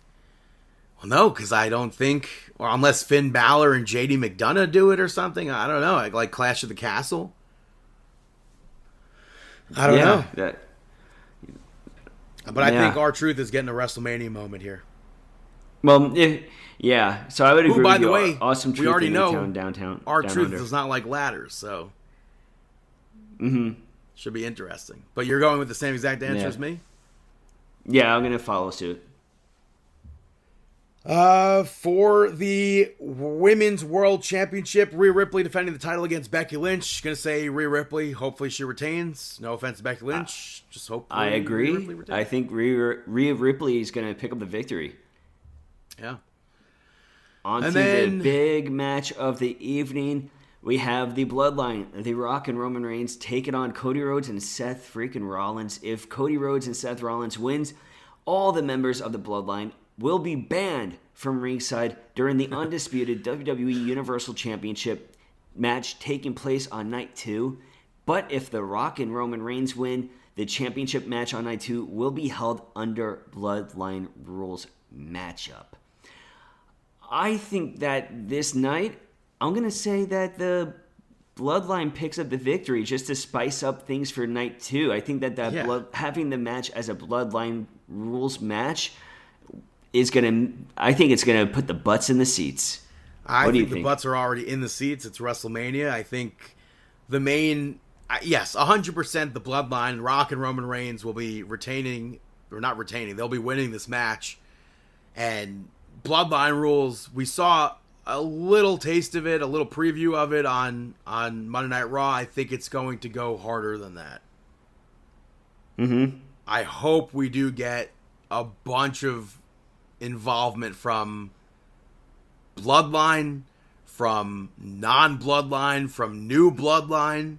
Well, no, because I don't think, or unless Finn Balor and JD McDonough do it or something, I don't know, like Clash of the Castle. I don't know. But I think R-Truth is getting a WrestleMania moment here. Well, so I would agree. By the way, Awesome Truth we already know downtown. R-Truth does not like ladders, so should be interesting. But you're going with the same exact answer as me? Yeah, I'm gonna follow suit. For the Women's World Championship, Rhea Ripley defending the title against Becky Lynch. Gonna say Rhea Ripley. Hopefully she retains. No offense to Becky Lynch. Just hope. I agree. I think Rhea Ripley is gonna pick up the victory. Yeah. On to the big match of the evening. We have the Bloodline, The Rock and Roman Reigns taking on Cody Rhodes and Seth freaking Rollins. If Cody Rhodes and Seth Rollins wins, all the members of the Bloodline will be banned from ringside during the undisputed WWE Universal Championship match taking place on night 2. But if The Rock and Roman Reigns win, the championship match on night 2 will be held under Bloodline rules matchup. I think that this night, I'm going to say that the Bloodline picks up the victory just to spice up things for night 2. I think that having the match as a Bloodline rules match is I think it's going to put the butts in the seats. I think the butts are already in the seats. It's WrestleMania. I think the main, yes, 100% the Bloodline, Rock and Roman Reigns will be retaining, or not retaining, they'll be winning this match. And Bloodline rules, we saw a little taste of it, a little preview of it on Monday Night Raw. I think it's going to go harder than that. Mm-hmm. I hope we do get a bunch of involvement from Bloodline, from non-Bloodline, from new Bloodline,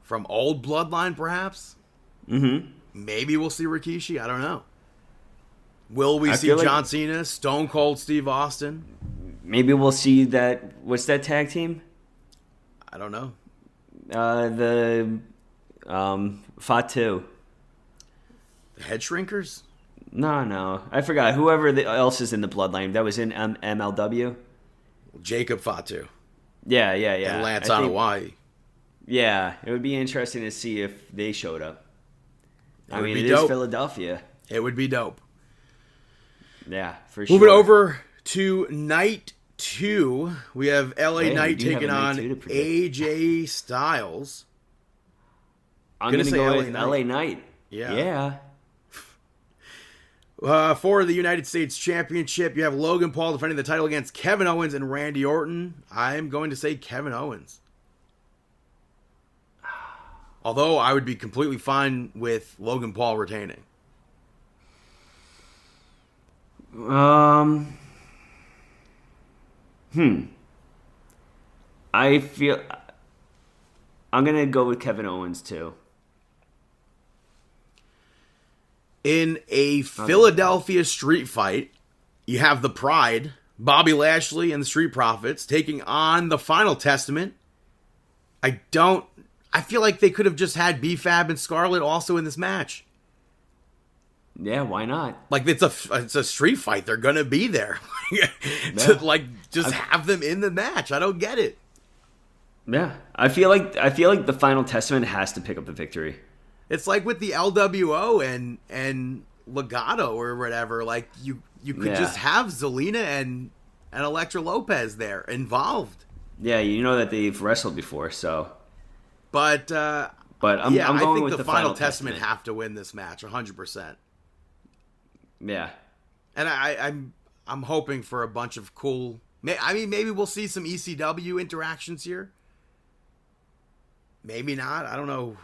from old Bloodline, perhaps. Mm-hmm. Maybe we'll see Rikishi. I don't know. Will we see John Cena, Stone Cold Steve Austin? Maybe we'll see that. What's that tag team? I don't know. The Fatu. The Head Shrinkers? No. I forgot. Whoever else is in the Bloodline that was in MLW. Jacob Fatu. Yeah. And Lance Hawaii. Yeah, it would be interesting to see if they showed up. It dope. is Philadelphia. It would be dope. Yeah, for sure. Moving over to night 2, we have LA Knight taking on AJ Styles. I'm going to go with LA Knight. Yeah. For the United States Championship, you have Logan Paul defending the title against Kevin Owens and Randy Orton. I'm going to say Kevin Owens. Although I would be completely fine with Logan Paul retaining. I feel I'm gonna go with Kevin Owens too. In a Philadelphia street fight, you have the Pride, Bobby Lashley and the Street Profits taking on the Final Testament. I feel like they could have just had B-Fab and Scarlett also in this match. Yeah, why not? Like it's a street fight. They're gonna be there. Have them in the match. I don't get it. Yeah, I feel like the Final Testament has to pick up the victory. It's like with the LWO and Legado or whatever. Like you could just have Zelina and Elektra Lopez there involved. Yeah, you know that they've wrestled before, so. But I'm going with the Final Testament have to win this match 100%. Yeah, and I'm hoping for a bunch of cool. Maybe we'll see some ECW interactions here. Maybe not. I don't know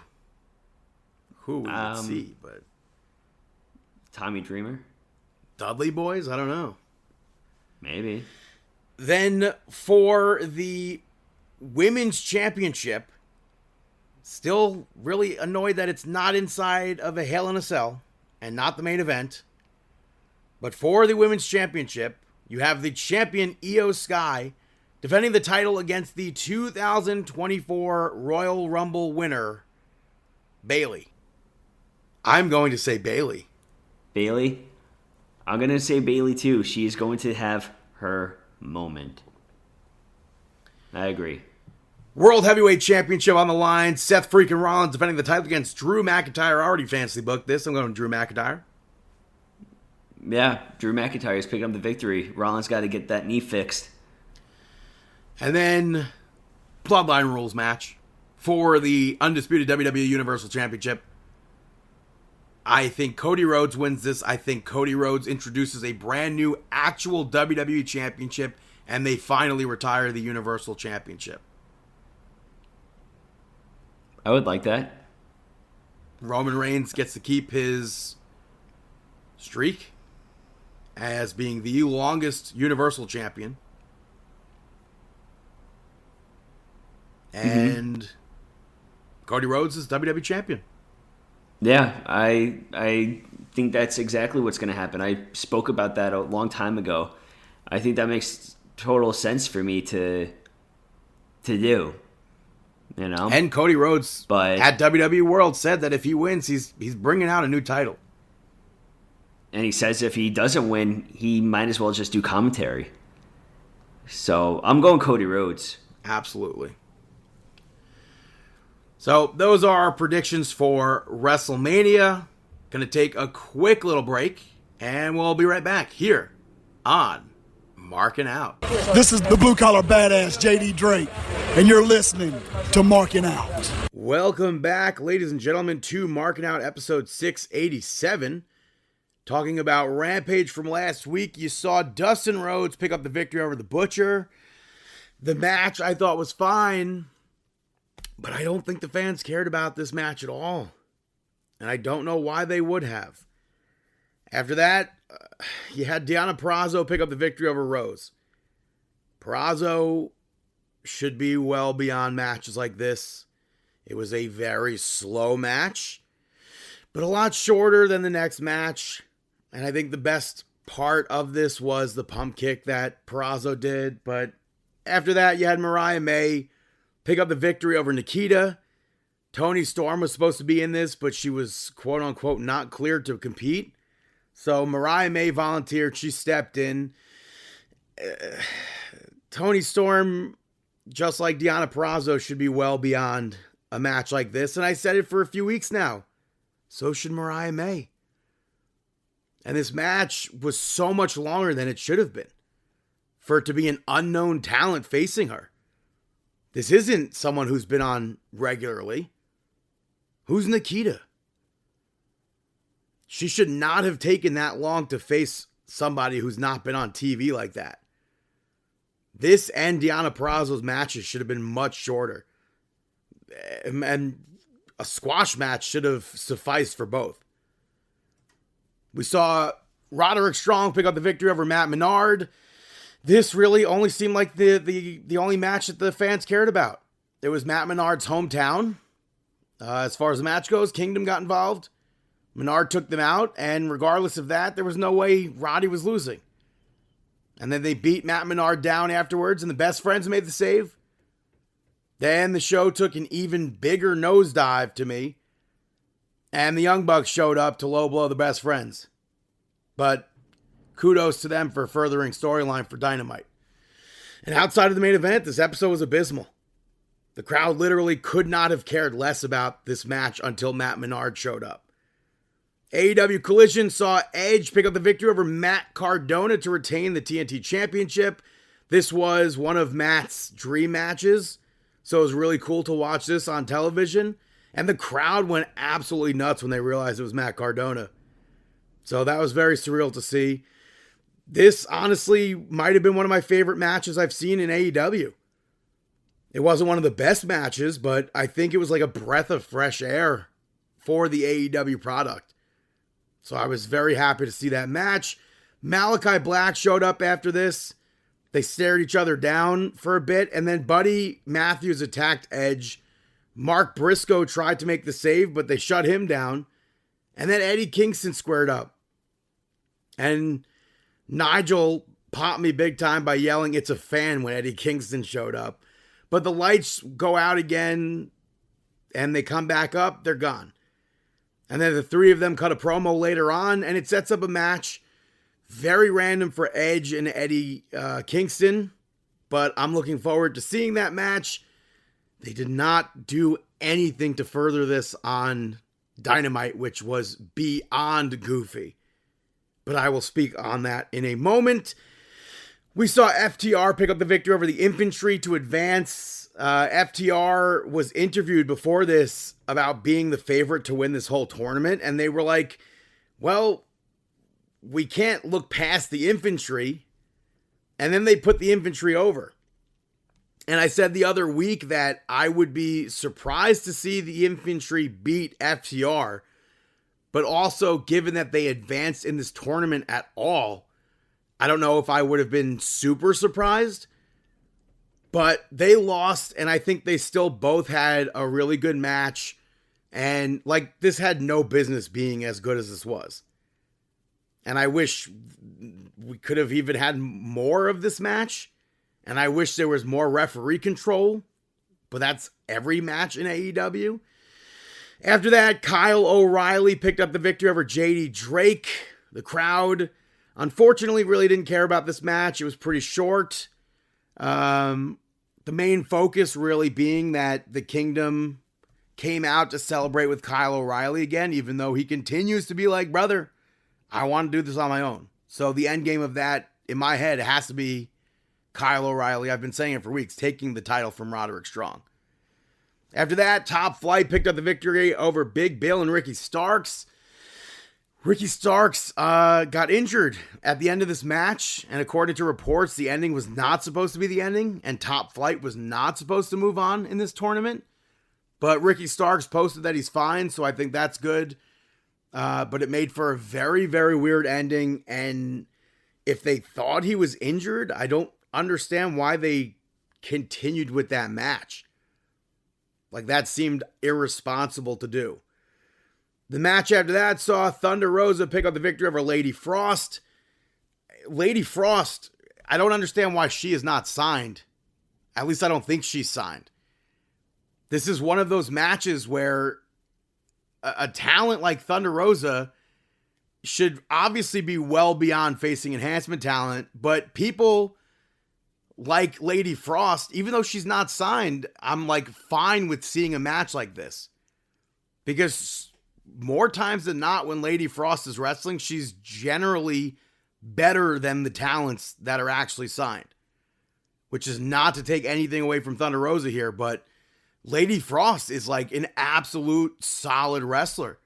who we would see, but Tommy Dreamer, Dudley Boys. I don't know. Maybe. Then for the Women's Championship, still really annoyed that it's not inside of a Hell in a Cell and not the main event. But for the Women's Championship, you have the champion Io Sky defending the title against the 2024 Royal Rumble winner, Bayley. I'm going to say Bayley. Bayley? I'm going to say Bayley too. She is going to have her moment. I agree. World Heavyweight Championship on the line. Seth freaking Rollins defending the title against Drew McIntyre. I already fancy booked this. I'm going to Drew McIntyre. Yeah, Drew McIntyre is picking up the victory. Rollins got to get that knee fixed. And then, Bloodline rules match for the undisputed WWE Universal Championship. I think Cody Rhodes wins this. I think Cody Rhodes introduces a brand new actual WWE Championship, and they finally retire the Universal Championship. I would like that. Roman Reigns gets to keep his streak as being the longest Universal Champion. And Cody Rhodes is WWE Champion. Yeah, I think that's exactly what's going to happen. I spoke about that a long time ago. I think that makes total sense for me to do. You know, and Cody Rhodes at WWE World said that if he wins, he's bringing out a new title. And he says if he doesn't win, he might as well just do commentary. So I'm going Cody Rhodes. Absolutely. So those are our predictions for WrestleMania. Going to take a quick little break, and we'll be right back here on Markin Out. This is the blue-collar badass JD Drake, and you're listening to Markin Out. Welcome back, ladies and gentlemen, to Markin Out episode 687. Talking about Rampage from last week. You saw Dustin Rhodes pick up the victory over the Butcher. The match I thought was fine, but I don't think the fans cared about this match at all. And I don't know why they would have. After that, you had Deonna Purrazzo pick up the victory over Rose. Purrazzo should be well beyond matches like this. It was a very slow match, but a lot shorter than the next match. And I think the best part of this was the pump kick that Purrazzo did. But after that, you had Mariah May pick up the victory over Nikita. Toni Storm was supposed to be in this, but she was quote-unquote not cleared to compete. So Mariah May volunteered. She stepped in. Toni Storm, just like Deonna Purrazzo, should be well beyond a match like this. And I said it for a few weeks now. So should Mariah May. And this match was so much longer than it should have been for it to be an unknown talent facing her. This isn't someone who's been on regularly. Who's Nikita? She should not have taken that long to face somebody who's not been on TV like that. This and Deonna Purrazzo's matches should have been much shorter. And a squash match should have sufficed for both. We saw Roderick Strong pick up the victory over Matt Menard. This really only seemed like the only match that the fans cared about. It was Matt Menard's hometown. As far as the match goes, Kingdom got involved. Menard took them out, and regardless of that, there was no way Roddy was losing. And then they beat Matt Menard down afterwards, and the Best Friends made the save. Then the show took an even bigger nosedive to me, and the Young Bucks showed up to low blow the Best Friends. But kudos to them for furthering storyline for Dynamite. And outside of the main event, this episode was abysmal. The crowd literally could not have cared less about this match until Matt Menard showed up. AEW Collision saw Edge pick up the victory over Matt Cardona to retain the TNT Championship. This was one of Matt's dream matches, so it was really cool to watch this on television. And the crowd went absolutely nuts when they realized it was Matt Cardona. So that was very surreal to see. This honestly might have been one of my favorite matches I've seen in AEW. It wasn't one of the best matches, but I think it was like a breath of fresh air for the AEW product. So I was very happy to see that match. Malachi Black showed up after this. They stared each other down for a bit, and then Buddy Matthews attacked Edge. Mark Briscoe tried to make the save, but they shut him down. And then Eddie Kingston squared up. And Nigel popped me big time by yelling, "It's a fan," when Eddie Kingston showed up. But the lights go out again, and they come back up, they're gone. And then the three of them cut a promo later on, and it sets up a match. Very random for Edge and Eddie Kingston, but I'm looking forward to seeing that match. They did not do anything to further this on Dynamite, which was beyond goofy. But I will speak on that in a moment. We saw FTR pick up the victory over the Infantry to advance FTR was interviewed before this about being the favorite to win this whole tournament, and they were like, well, we can't look past the infantry. And then they put the infantry over. And I said the other week that I would be surprised to see the infantry beat FTR, but also given that they advanced in this tournament at all, I don't know if I would have been super surprised. But they lost, and I think they still both had a really good match. And, like, this had no business being as good as this was. And I wish we could have even had more of this match. And I wish there was more referee control. But that's every match in AEW. After that, Kyle O'Reilly picked up the victory over JD Drake. The crowd, unfortunately, really didn't care about this match. It was pretty short. The main focus really being that the Kingdom came out to celebrate with Kyle O'Reilly again, even though he continues to be like, brother, I want to do this on my own. So the end game of that, in my head, has to be Kyle O'Reilly. I've been saying it for weeks, taking the title from Roderick Strong. After that, Top Flight picked up the victory over Big Bill and Ricky Starks. Ricky Starks got injured at the end of this match, and according to reports, the ending was not supposed to be the ending, and Top Flight was not supposed to move on in this tournament. But Ricky Starks posted that he's fine, so I think that's good. But it made for a very, very weird ending, and if they thought he was injured, I don't understand why they continued with that match. Like, that seemed irresponsible to do. The match after that saw Thunder Rosa pick up the victory over Lady Frost. Lady Frost, I don't understand why she is not signed. At least I don't think she's signed. This is one of those matches where a talent like Thunder Rosa should obviously be well beyond facing enhancement talent, but people like Lady Frost, even though she's not signed, I'm like fine with seeing a match like this. Because more times than not, when Lady Frost is wrestling, she's generally better than the talents that are actually signed. Which is not to take anything away from Thunder Rosa here, but Lady Frost is like an absolute solid wrestler.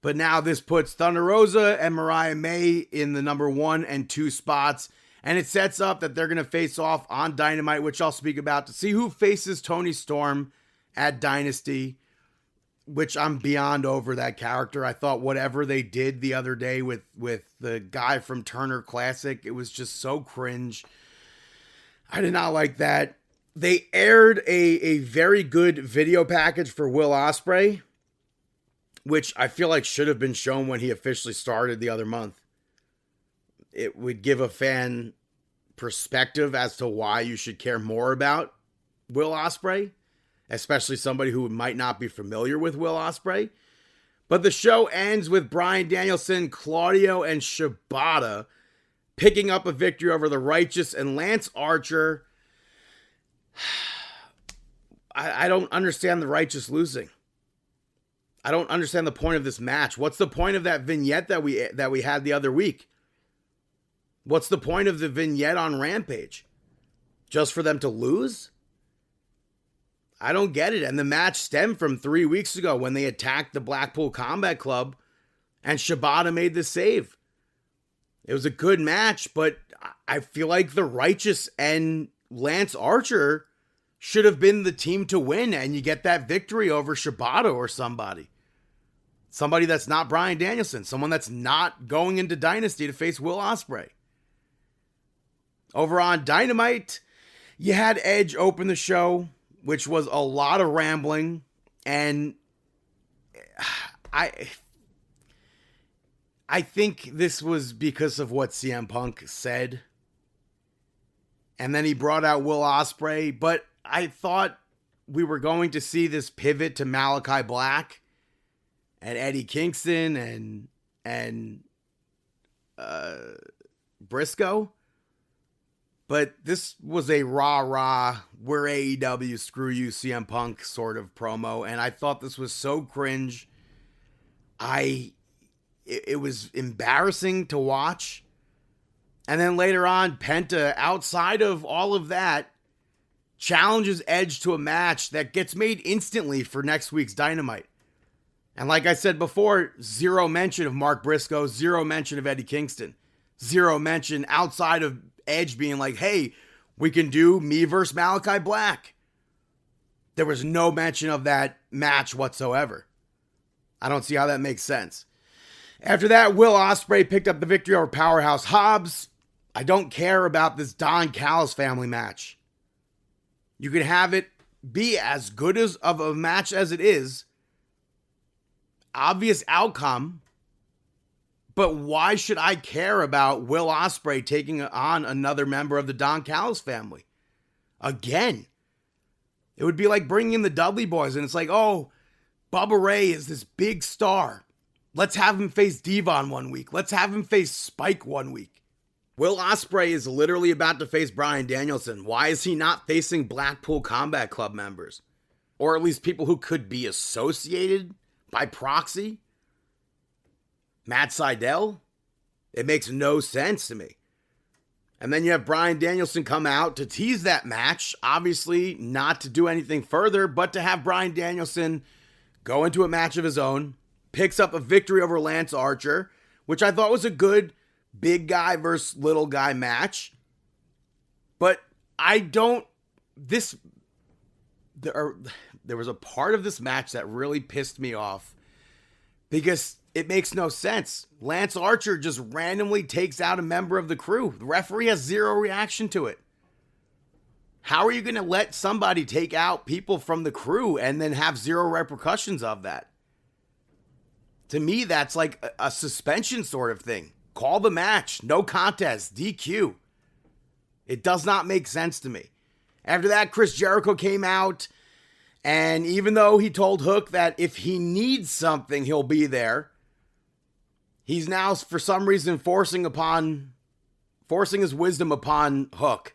But now this puts Thunder Rosa and Mariah May in the number 1 and 2 spots. And it sets up that they're going to face off on Dynamite, which I'll speak about, to see who faces Toni Storm at Dynasty. Which I'm beyond over that character. I thought whatever they did the other day with the guy from Turner Classic, it was just so cringe. I did not like that. They aired a very good video package for Will Ospreay, which I feel like should have been shown when he officially started the other month. It would give a fan perspective as to why you should care more about Will Ospreay. Especially somebody who might not be familiar with Will Ospreay. But the show ends with Bryan Danielson, Claudio, and Shibata picking up a victory over the Righteous and Lance Archer. I don't understand the Righteous losing. I don't understand the point of this match. What's the point of that vignette that we had the other week? What's the point of the vignette on Rampage? Just for them to lose? I don't get it. And the match stemmed from 3 weeks ago when they attacked the Blackpool Combat Club and Shibata made the save. It was a good match, but I feel like the Righteous and Lance Archer should have been the team to win, and you get that victory over Shibata or somebody. Somebody that's not Bryan Danielson. Someone that's not going into Dynasty to face Will Ospreay. Over on Dynamite, you had Edge open the show, which was a lot of rambling, and I think this was because of what CM Punk said. And then he brought out Will Ospreay, but I thought we were going to see this pivot to Malachi Black and Eddie Kingston and Briscoe. But this was a rah-rah, we're AEW, screw you, CM Punk sort of promo. And I thought this was so cringe. It was embarrassing to watch. And then later on, Penta, outside of all of that, challenges Edge to a match that gets made instantly for next week's Dynamite. And like I said before, zero mention of Mark Briscoe, zero mention of Eddie Kingston, zero mention outside of Edge being like, hey, we can do me versus Malachi Black. There was no mention of that match whatsoever. I don't see how that makes sense. After that, Will Ospreay picked up the victory over Powerhouse Hobbs. I don't care about this Don Callis family match. You can have it be as good as of a match as it is. Obvious outcome. But why should I care about Will Ospreay taking on another member of the Don Callis family? Again. It would be like bringing in the Dudley Boys and it's like, oh, Bubba Ray is this big star. Let's have him face Devon one week. Let's have him face Spike one week. Will Ospreay is literally about to face Bryan Danielson. Why is he not facing Blackpool Combat Club members? Or at least people who could be associated by proxy? Matt Sydal? It makes no sense to me. And then you have Bryan Danielson come out to tease that match. Obviously, not to do anything further, but to have Bryan Danielson go into a match of his own. Picks up a victory over Lance Archer, which I thought was a good big guy versus little guy match. But there was a part of this match that really pissed me off because it makes no sense. Lance Archer just randomly takes out a member of the crew. The referee has zero reaction to it. How are you going to let somebody take out people from the crew and then have zero repercussions of that? To me, that's like a suspension sort of thing. Call the match. No contest. DQ. It does not make sense to me. After that, Chris Jericho came out. And even though he told Hook that if he needs something, he'll be there, he's now, for some reason, forcing his wisdom upon Hook.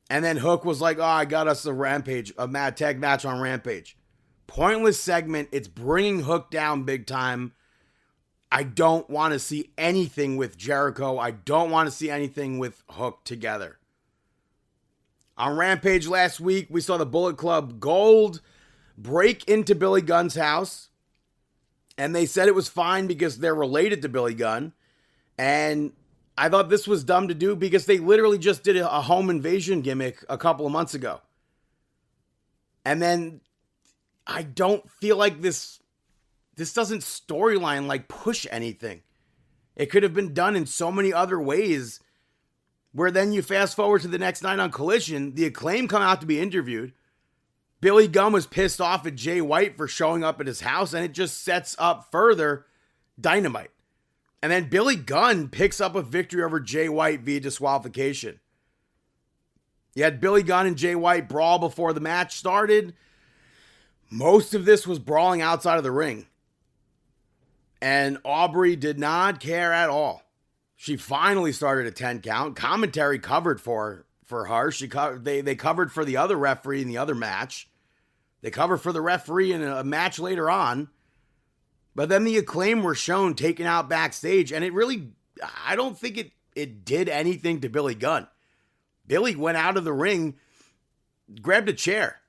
And then Hook was like, oh, I got us a tag match on Rampage. Pointless segment. It's bringing Hook down big time. I don't want to see anything with Jericho. I don't want to see anything with Hook together. On Rampage last week, we saw the Bullet Club Gold break into Billy Gunn's house. And they said it was fine because they're related to Billy Gunn. And I thought this was dumb to do because they literally just did a home invasion gimmick a couple of months ago. And then I don't feel like this doesn't storyline like push anything. It could have been done in so many other ways where then you fast forward to the next night on Collision, the Acclaim come out to be interviewed. Billy Gunn was pissed off at Jay White for showing up at his house, and it just sets up further Dynamite. And then Billy Gunn picks up a victory over Jay White via disqualification. You had Billy Gunn and Jay White brawl before the match started. Most of this was brawling outside of the ring. And Aubrey did not care at all. She finally started a 10 count. Commentary covered for her. They covered for the other referee in the other match. They covered for the referee in a match later on. But then the Acclaim were shown taken out backstage. And I don't think it did anything to Billy Gunn. Billy went out of the ring, grabbed a chair.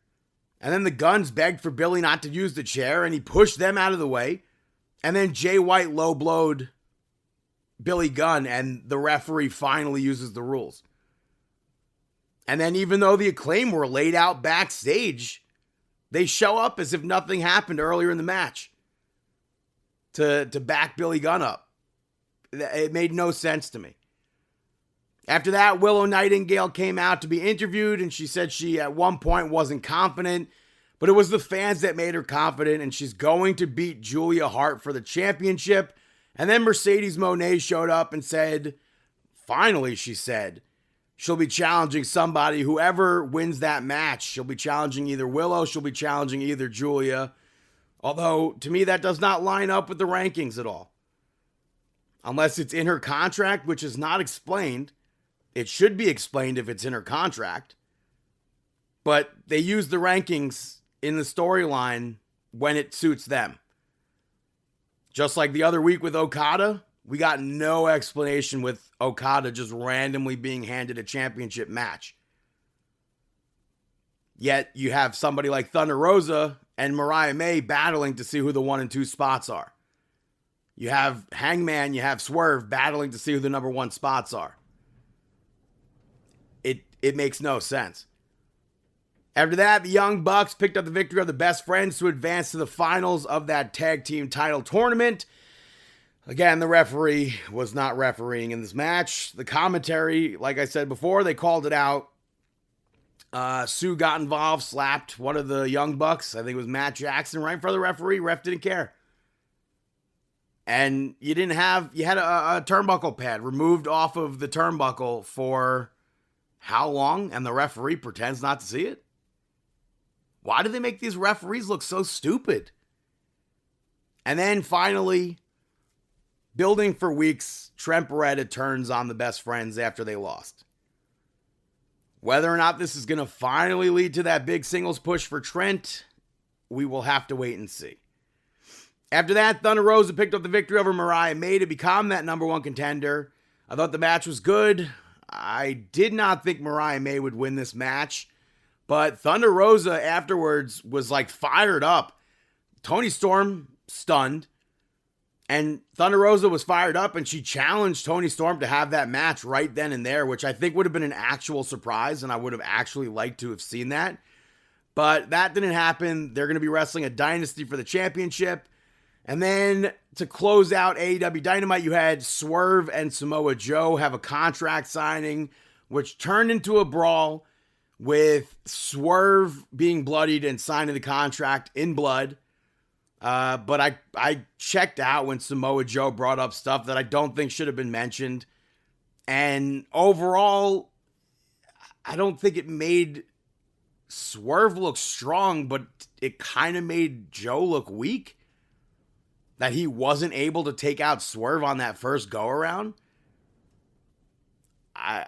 And then the Gunns begged for Billy not to use the chair. And he pushed them out of the way. And then Jay White low-blowed Billy Gunn, and the referee finally uses the rules. And then even though the Acclaim were laid out backstage, they show up as if nothing happened earlier in the match to back Billy Gunn up. It made no sense to me. After that, Willow Nightingale came out to be interviewed, and she said she at one point wasn't confident, but it was the fans that made her confident, and she's going to beat Julia Hart for the championship. And then Mercedes Moné showed up and said, finally, she said, she'll be challenging somebody. Whoever wins that match, she'll be challenging either Willow, she'll be challenging either Julia. Although, to me, that does not line up with the rankings at all. Unless it's in her contract, which is not explained. It should be explained if it's in her contract. But they use the rankings in the storyline when it suits them. Just like the other week with Okada, we got no explanation with Okada just randomly being handed a championship match. Yet you have somebody like Thunder Rosa and Mariah May battling to see who the 1 and 2 spots are. You have Hangman, you have Swerve battling to see who the number 1 spots are. It makes no sense. After that, the Young Bucks picked up the victory of the Best Friends to advance to the finals of that tag team title tournament. Again, the referee was not refereeing in this match. The commentary, like I said before, they called it out. Sue got involved, slapped one of the Young Bucks. I think it was Matt Jackson right in front of the referee. Ref didn't care. And you had a turnbuckle pad removed off of the turnbuckle for how long? And the referee pretends not to see it? Why do they make these referees look so stupid? And then finally, building for weeks, Trent Beretta turns on the Best Friends after they lost. Whether or not this is going to finally lead to that big singles push for Trent, we will have to wait and see. After that, Thunder Rosa picked up the victory over Mariah May to become that number 1 contender. I thought the match was good. I did not think Mariah May would win this match, but Thunder Rosa afterwards was like fired up. Toni Storm stunned, and Thunder Rosa was fired up, and she challenged Toni Storm to have that match right then and there, which I think would have been an actual surprise, and I would have actually liked to have seen that. But that didn't happen. They're going to be wrestling a Dynasty for the championship. And then to close out AEW Dynamite, you had Swerve and Samoa Joe have a contract signing, which turned into a brawl with Swerve being bloodied and signing the contract in blood. But I checked out when Samoa Joe brought up stuff that I don't think should have been mentioned. And overall, I don't think it made Swerve look strong, but it kind of made Joe look weak. That he wasn't able to take out Swerve on that first go-around. I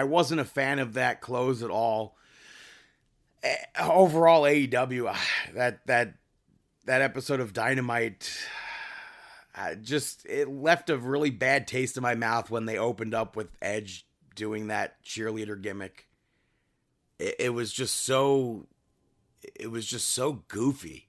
wasn't a fan of that close at all. Overall, AEW, that episode of Dynamite, it left a really bad taste in my mouth when they opened up with Edge doing that cheerleader gimmick. It was just so goofy.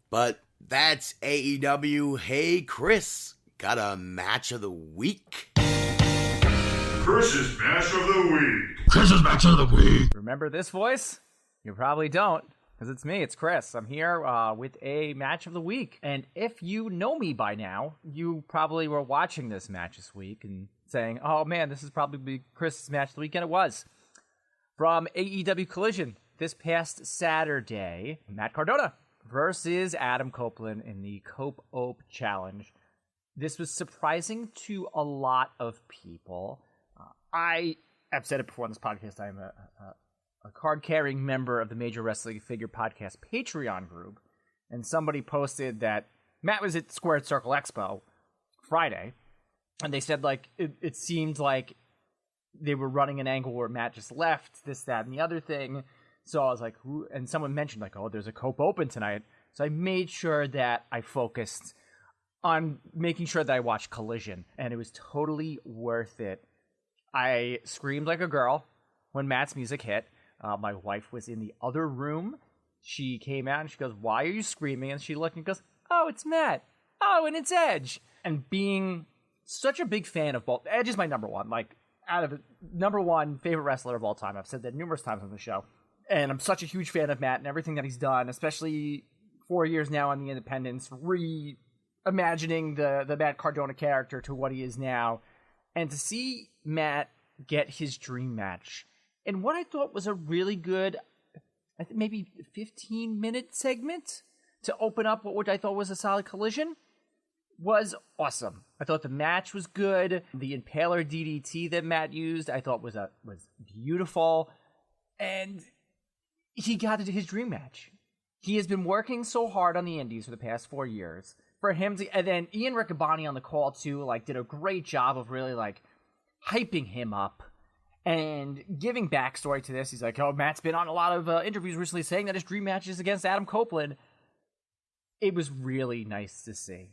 But that's AEW. Hey, Chris, got a match of the week? Chris's match of the week. Chris's match of the week. Remember this voice? You probably don't, because it's me, it's Chris. I'm here with a match of the week. And if you know me by now, you probably were watching this match this week and saying, oh man, this is probably Chris's match of the week, and it was. From AEW Collision this past Saturday, Matt Cardona versus Adam Copeland in the Cope Ope Challenge. This was surprising to a lot of people. I have said it before on this podcast. I'm a card-carrying member of the Major Wrestling Figure Podcast Patreon group, and somebody posted that Matt was at Squared Circle Expo Friday, and they said like it seemed like they were running an angle where Matt just left, this, that, and the other thing. So I was like, who? And someone mentioned like, oh, there's a Cope Open tonight. So I made sure that I focused on making sure that I watched Collision, and it was totally worth it. I screamed like a girl when Matt's music hit. My wife was in the other room. She came out and she goes, why are you screaming? And she looked and goes, oh, it's Matt. Oh, and it's Edge. And being such a big fan of both, Edge is my number one, like out of number one favorite wrestler of all time. I've said that numerous times on the show. And I'm such a huge fan of Matt and everything that he's done, especially 4 years now on the Independents, reimagining the Matt Cardona character to what he is now. And to see Matt get his dream match in what I thought was a really good, I think maybe 15-minute segment to open up what I thought was a solid Collision, was awesome. I thought the match was good. The Impaler DDT that Matt used, I thought was beautiful. And he got into his dream match. He has been working so hard on the indies for the past 4 years. For him to, and then Ian Riccaboni on the call too, like did a great job of really like hyping him up and giving backstory to this. He's like, oh, Matt's been on a lot of interviews recently saying that his dream match is against Adam Copeland. It was really nice to see.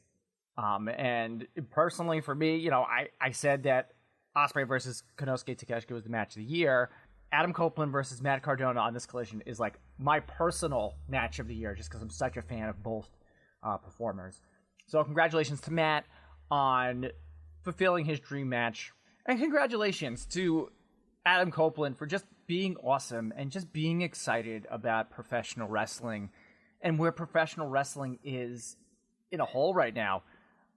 And personally for me, you know, I said that Ospreay versus Konosuke Takeshita was the match of the year. Adam Copeland versus Matt Cardona on this Collision is like my personal match of the year, just because I'm such a fan of both performers. So congratulations to Matt on fulfilling his dream match, and congratulations to Adam Copeland for just being awesome and just being excited about professional wrestling and where professional wrestling is in a whole right now.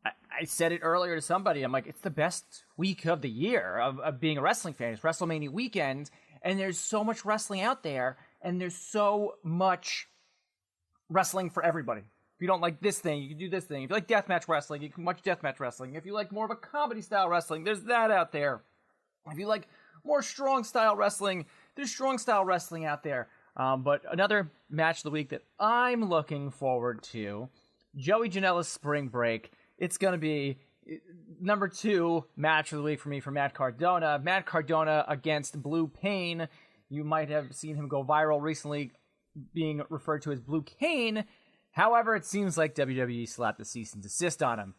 I said it earlier to somebody. I'm like, it's the best week of the year of being a wrestling fan. It's WrestleMania weekend, and there's so much wrestling out there, and there's so much wrestling for everybody. If you don't like this thing, you can do this thing. If you like deathmatch wrestling, you can watch deathmatch wrestling. If you like more of a comedy-style wrestling, there's that out there. If you like more strong-style wrestling, there's strong-style wrestling out there. But another match of the week that I'm looking forward to, Joey Janela's Spring Break. It's going to be number 2 match of the week for me for Matt Cardona. Matt Cardona against Blue Pain. You might have seen him go viral recently being referred to as Blue Cane. However, it seems like WWE slapped the cease and desist on him.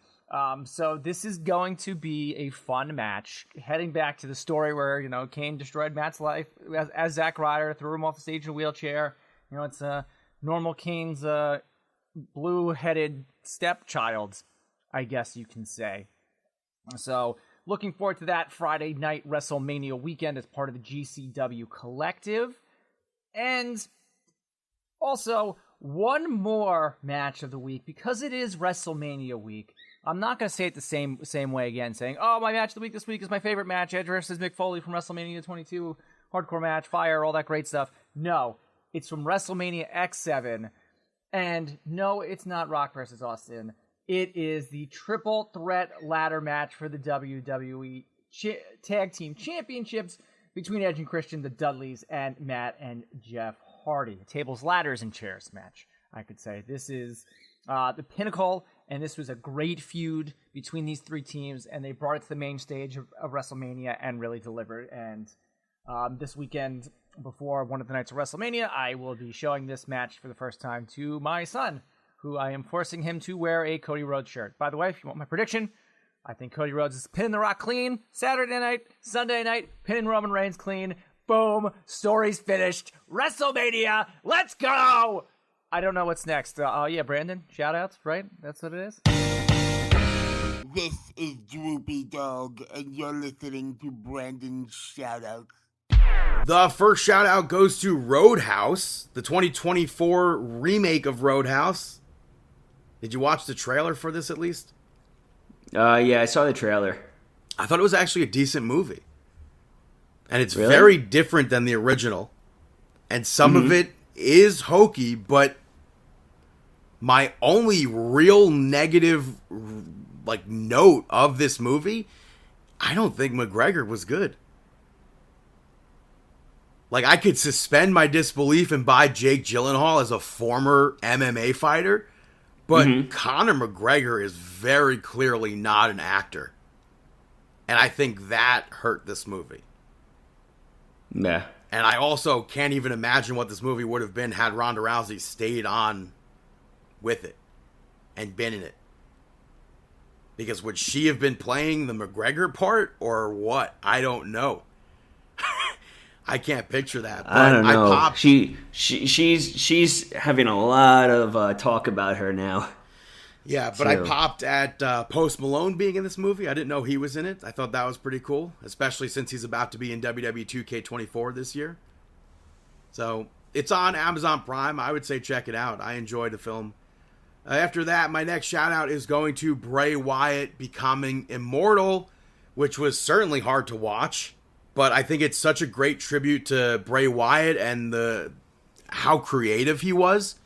So this is going to be a fun match. Heading back to the story where, Kane destroyed Matt's life as Zack Ryder, threw him off the stage in a wheelchair. It's normal Kane's blue-headed stepchild, I guess you can say. So looking forward to that Friday night WrestleMania weekend as part of the GCW Collective. And also, one more match of the week, because it is WrestleMania week. I'm not going to say it the same way again, saying, oh, my match of the week this week is my favorite match, Edge versus Mick Foley from WrestleMania 22, hardcore match, fire, all that great stuff. No, it's from WrestleMania X7. And no, it's not Rock versus Austin. It is the triple threat ladder match for the WWE Tag Team Championships between Edge and Christian, the Dudleys, and Matt and Jeff Hardy. Tables, ladders, and chairs match, I could say. This is the pinnacle, and this was a great feud between these 3 teams, and they brought it to the main stage of WrestleMania and really delivered. And this weekend, before one of the nights of WrestleMania, I will be showing this match for the first time to my son, who I am forcing him to wear a Cody Rhodes shirt. By the way, if you want my prediction, I think Cody Rhodes is pinning The Rock clean Saturday night, Sunday night, pinning Roman Reigns clean. Boom, story's finished. WrestleMania, let's go! I don't know what's next. Yeah, Brandon, shout-outs, right? That's what it is? This is Droopy Dog, and you're listening to Brandon's shout-outs. The first shout-out goes to Roadhouse, the 2024 remake of Roadhouse. Did you watch the trailer for this at least? Yeah, I saw the trailer. I thought it was actually a decent movie. And it's Really? very different than the original. And some of it is hokey, but my only real negative note of this movie, I don't think McGregor was good. I could suspend my disbelief and buy Jake Gyllenhaal as a former MMA fighter, but Conor McGregor is very clearly not an actor. And I think that hurt this movie. Yeah. And I also can't even imagine what this movie would have been had Ronda Rousey stayed on with it and been in it. Because would she have been playing the McGregor part or what? I don't know. I can't picture that. But I don't know. popped, She's having a lot of talk about her now. Yeah, but I popped at Post Malone being in this movie. I didn't know he was in it. I thought that was pretty cool, especially since he's about to be in WWE 2K24 this year. So it's on Amazon Prime. I would say check it out. I enjoyed the film. After that, my next shout out is going to Bray Wyatt becoming immortal, which was certainly hard to watch. But I think it's such a great tribute to Bray Wyatt and how creative he was.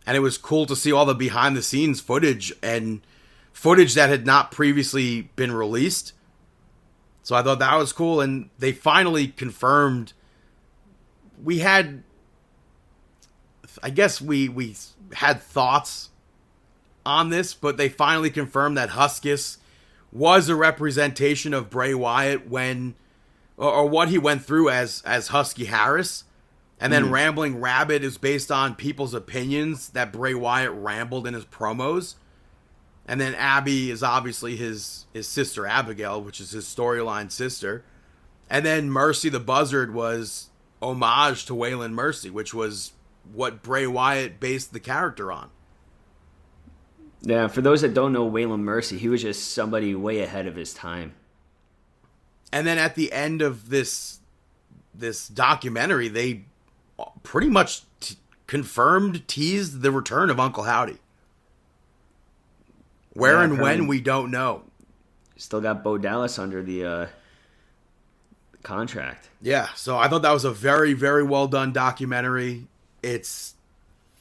And it was cool to see all the behind-the-scenes footage and footage that had not previously been released. So I thought that was cool. And they finally confirmed. We had, I guess we had thoughts on this, but they finally confirmed that Huskus was a representation of Bray Wyatt or what he went through as Husky Harris. And then Rambling Rabbit is based on people's opinions that Bray Wyatt rambled in his promos. And then Abby is obviously his sister Abigail, which is his storyline sister. And then Mercy the Buzzard was homage to Waylon Mercy, which was what Bray Wyatt based the character on. Yeah, for those that don't know Waylon Mercy, he was just somebody way ahead of his time. And then at the end of this documentary, they pretty much teased the return of Uncle Howdy. Where and when, we don't know. Still got Bo Dallas under the contract. Yeah, so I thought that was a very, very well done documentary. It's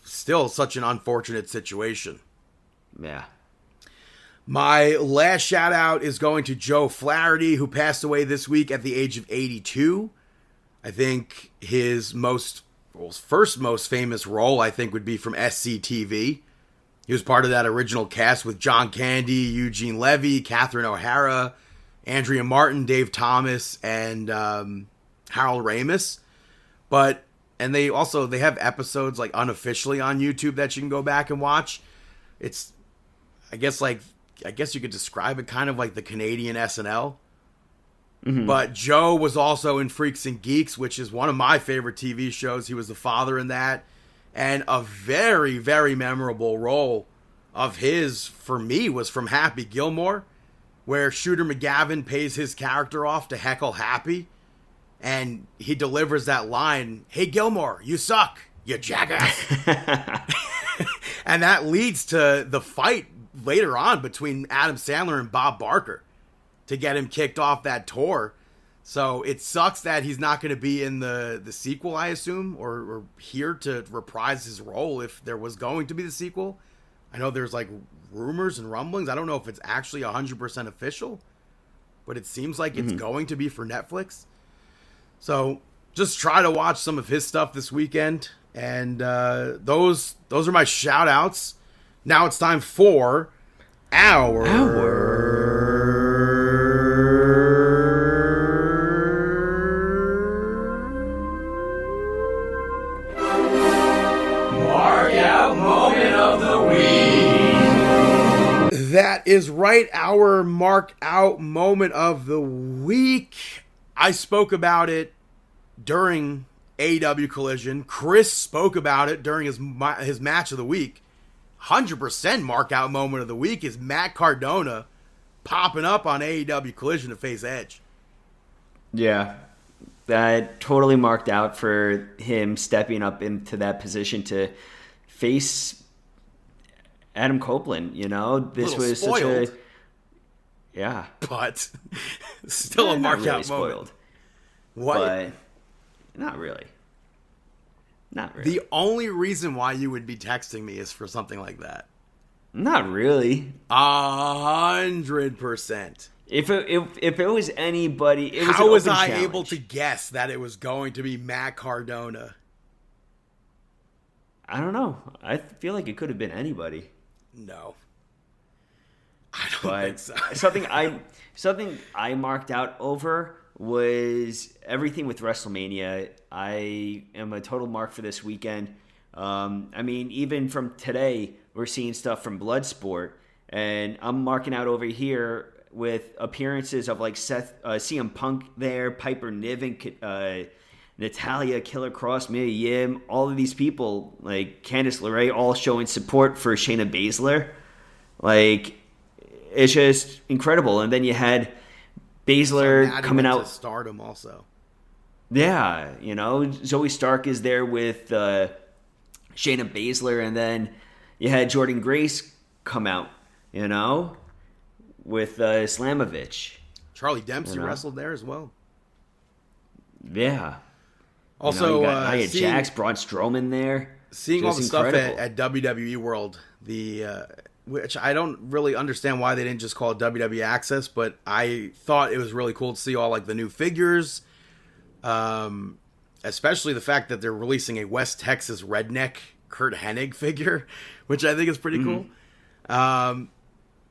still such an unfortunate situation. Yeah. My last shout out is going to Joe Flaherty, who passed away this week at the age of 82. I think his first most famous role, I think, would be from SCTV. He was part of that original cast with John Candy, Eugene Levy, Catherine O'Hara, Andrea Martin, Dave Thomas, and Harold Ramis. And they have episodes like unofficially on YouTube that you can go back and watch. It's, I guess you could describe it kind of like the Canadian SNL. Mm-hmm. But Joe was also in Freaks and Geeks, which is one of my favorite TV shows. He was the father in that. And a very, very memorable role of his, for me, was from Happy Gilmore, where Shooter McGavin pays his character off to heckle Happy. And he delivers that line, "Hey, Gilmore, you suck, you jackass." And that leads to the fight later on between Adam Sandler and Bob Barker to get him kicked off that tour. So it sucks that he's not going to be in the sequel, I assume, or here to reprise his role if there was going to be the sequel. I know there's like rumors and rumblings. I don't know if it's actually 100% official, but it seems like it's going to be for Netflix. So just try to watch some of his stuff this weekend. And those are my shout outs. Now it's time for our Mark Out Moment of the Week. That is right, our Mark Out Moment of the Week. I spoke about it during AEW Collision. Chris spoke about it during his match of the week. 100% Mark Out Moment of the Week is Matt Cardona popping up on AEW Collision to face Edge. Yeah, that totally marked out for him stepping up into that position to face Adam Copeland. You know, this was spoiled, such a... Yeah. But still a Mark Out moment. What? But not really. Not really. The only reason why you would be texting me is for something like that. Not really. 100%. If it was anybody, it was How an was open I challenge. able to guess that it was going to be Matt Cardona? I don't know. I feel like it could have been anybody. No. I don't think so. Something I marked out over was everything with WrestleMania. I am a total mark for this weekend. I mean, even from today, we're seeing stuff from Bloodsport, and I'm marking out over here with appearances of like CM Punk there, Piper Niven, Natalia, Killer Cross, Mia Yim, all of these people, like Candice LeRae, all showing support for Shayna Baszler. Like, it's just incredible. And then you had Baszler coming out to Stardom also. Yeah, you know, Zoe Stark is there with Shayna Baszler, and then you had Jordan Grace come out, you know, with Slamovich. Charlie Dempsey wrestled there as well. Yeah. Also, I had Jax, Braun Strowman there. Seeing all the stuff at WWE World, which I don't really understand why they didn't just call it WWE Access, but I thought it was really cool to see all like the new figures, especially the fact that they're releasing a West Texas redneck Kurt Hennig figure, which I think is pretty cool.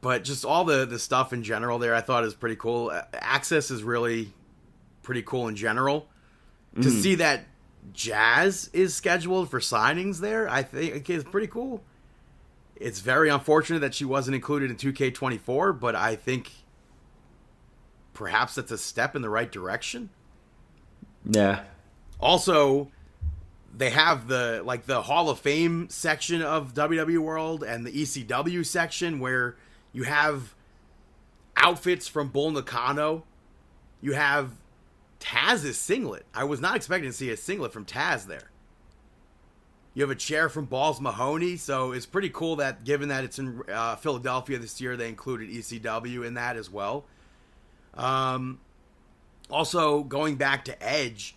But just all the stuff in general there, I thought is pretty cool. Access is really pretty cool in general. To see that Jazz is scheduled for signings there, I think is pretty cool. It's very unfortunate that she wasn't included in 2K24, but I think perhaps that's a step in the right direction. Yeah. Also, they have the Hall of Fame section of WWE World and the ECW section where you have outfits from Bull Nakano. You have Taz's singlet. I was not expecting to see a singlet from Taz there. You have a chair from Balls Mahoney, so it's pretty cool that, given that it's in Philadelphia this year, they included ECW in that as well. Also, going back to Edge,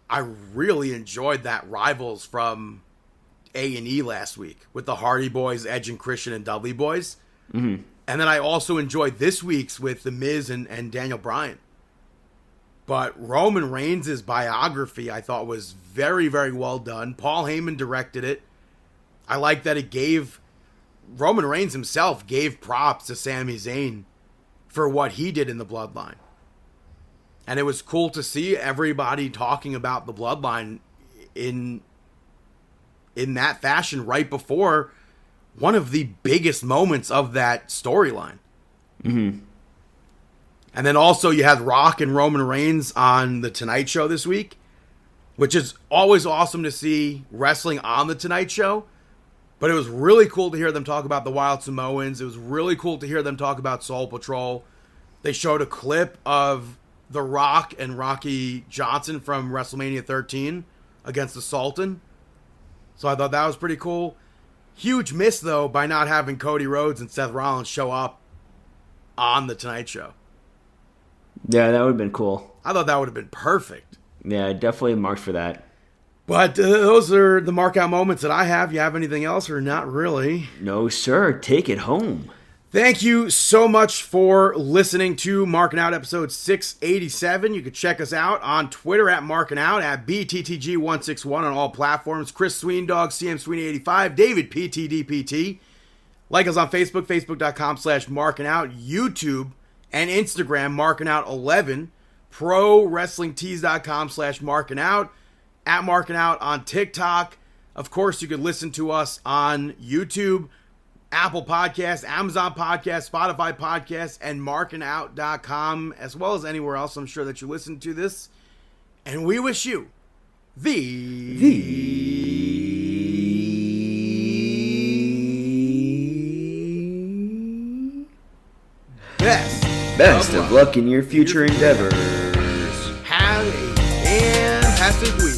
I really enjoyed that Rivals from A&E last week with the Hardy Boys, Edge and Christian, and Dudley Boys. Mm-hmm. And then I also enjoyed this week's with The Miz and Daniel Bryan. But Roman Reigns' biography, I thought, was very, very well done. Paul Heyman directed it. I like that it gave... Roman Reigns himself gave props to Sami Zayn for what he did in the Bloodline. And it was cool to see everybody talking about the Bloodline in that fashion right before one of the biggest moments of that storyline. Mm-hmm. And then also you had Rock and Roman Reigns on The Tonight Show this week, which is always awesome to see wrestling on The Tonight Show. But it was really cool to hear them talk about the Wild Samoans. It was really cool to hear them talk about Soul Patrol. They showed a clip of The Rock and Rocky Johnson from WrestleMania 13 against the Sultan. So I thought that was pretty cool. Huge miss, though, by not having Cody Rhodes and Seth Rollins show up on The Tonight Show. Yeah, that would have been cool. I thought that would have been perfect. Yeah, definitely marked for that. But those are the mark out moments that I have. You have anything else or not really? No, sir. Take it home. Thank you so much for listening to Markin Out episode 687. You can check us out on Twitter at Markin Out, at BTTG161 on all platforms. Chris Sweendog, CM Sweeney85, David PTDPT. Like us on Facebook, facebook.com/MarkinOut, YouTube and Instagram, MarkinOut11, ProWrestlingTees.com/MarkinOut, at MarkinOut on TikTok. Of course, you can listen to us on YouTube, Apple Podcasts, Amazon Podcasts, Spotify Podcasts, and MarkinOut.com, as well as anywhere else I'm sure that you listen to this. And we wish you best of luck in your future endeavors. Have a fantastic week.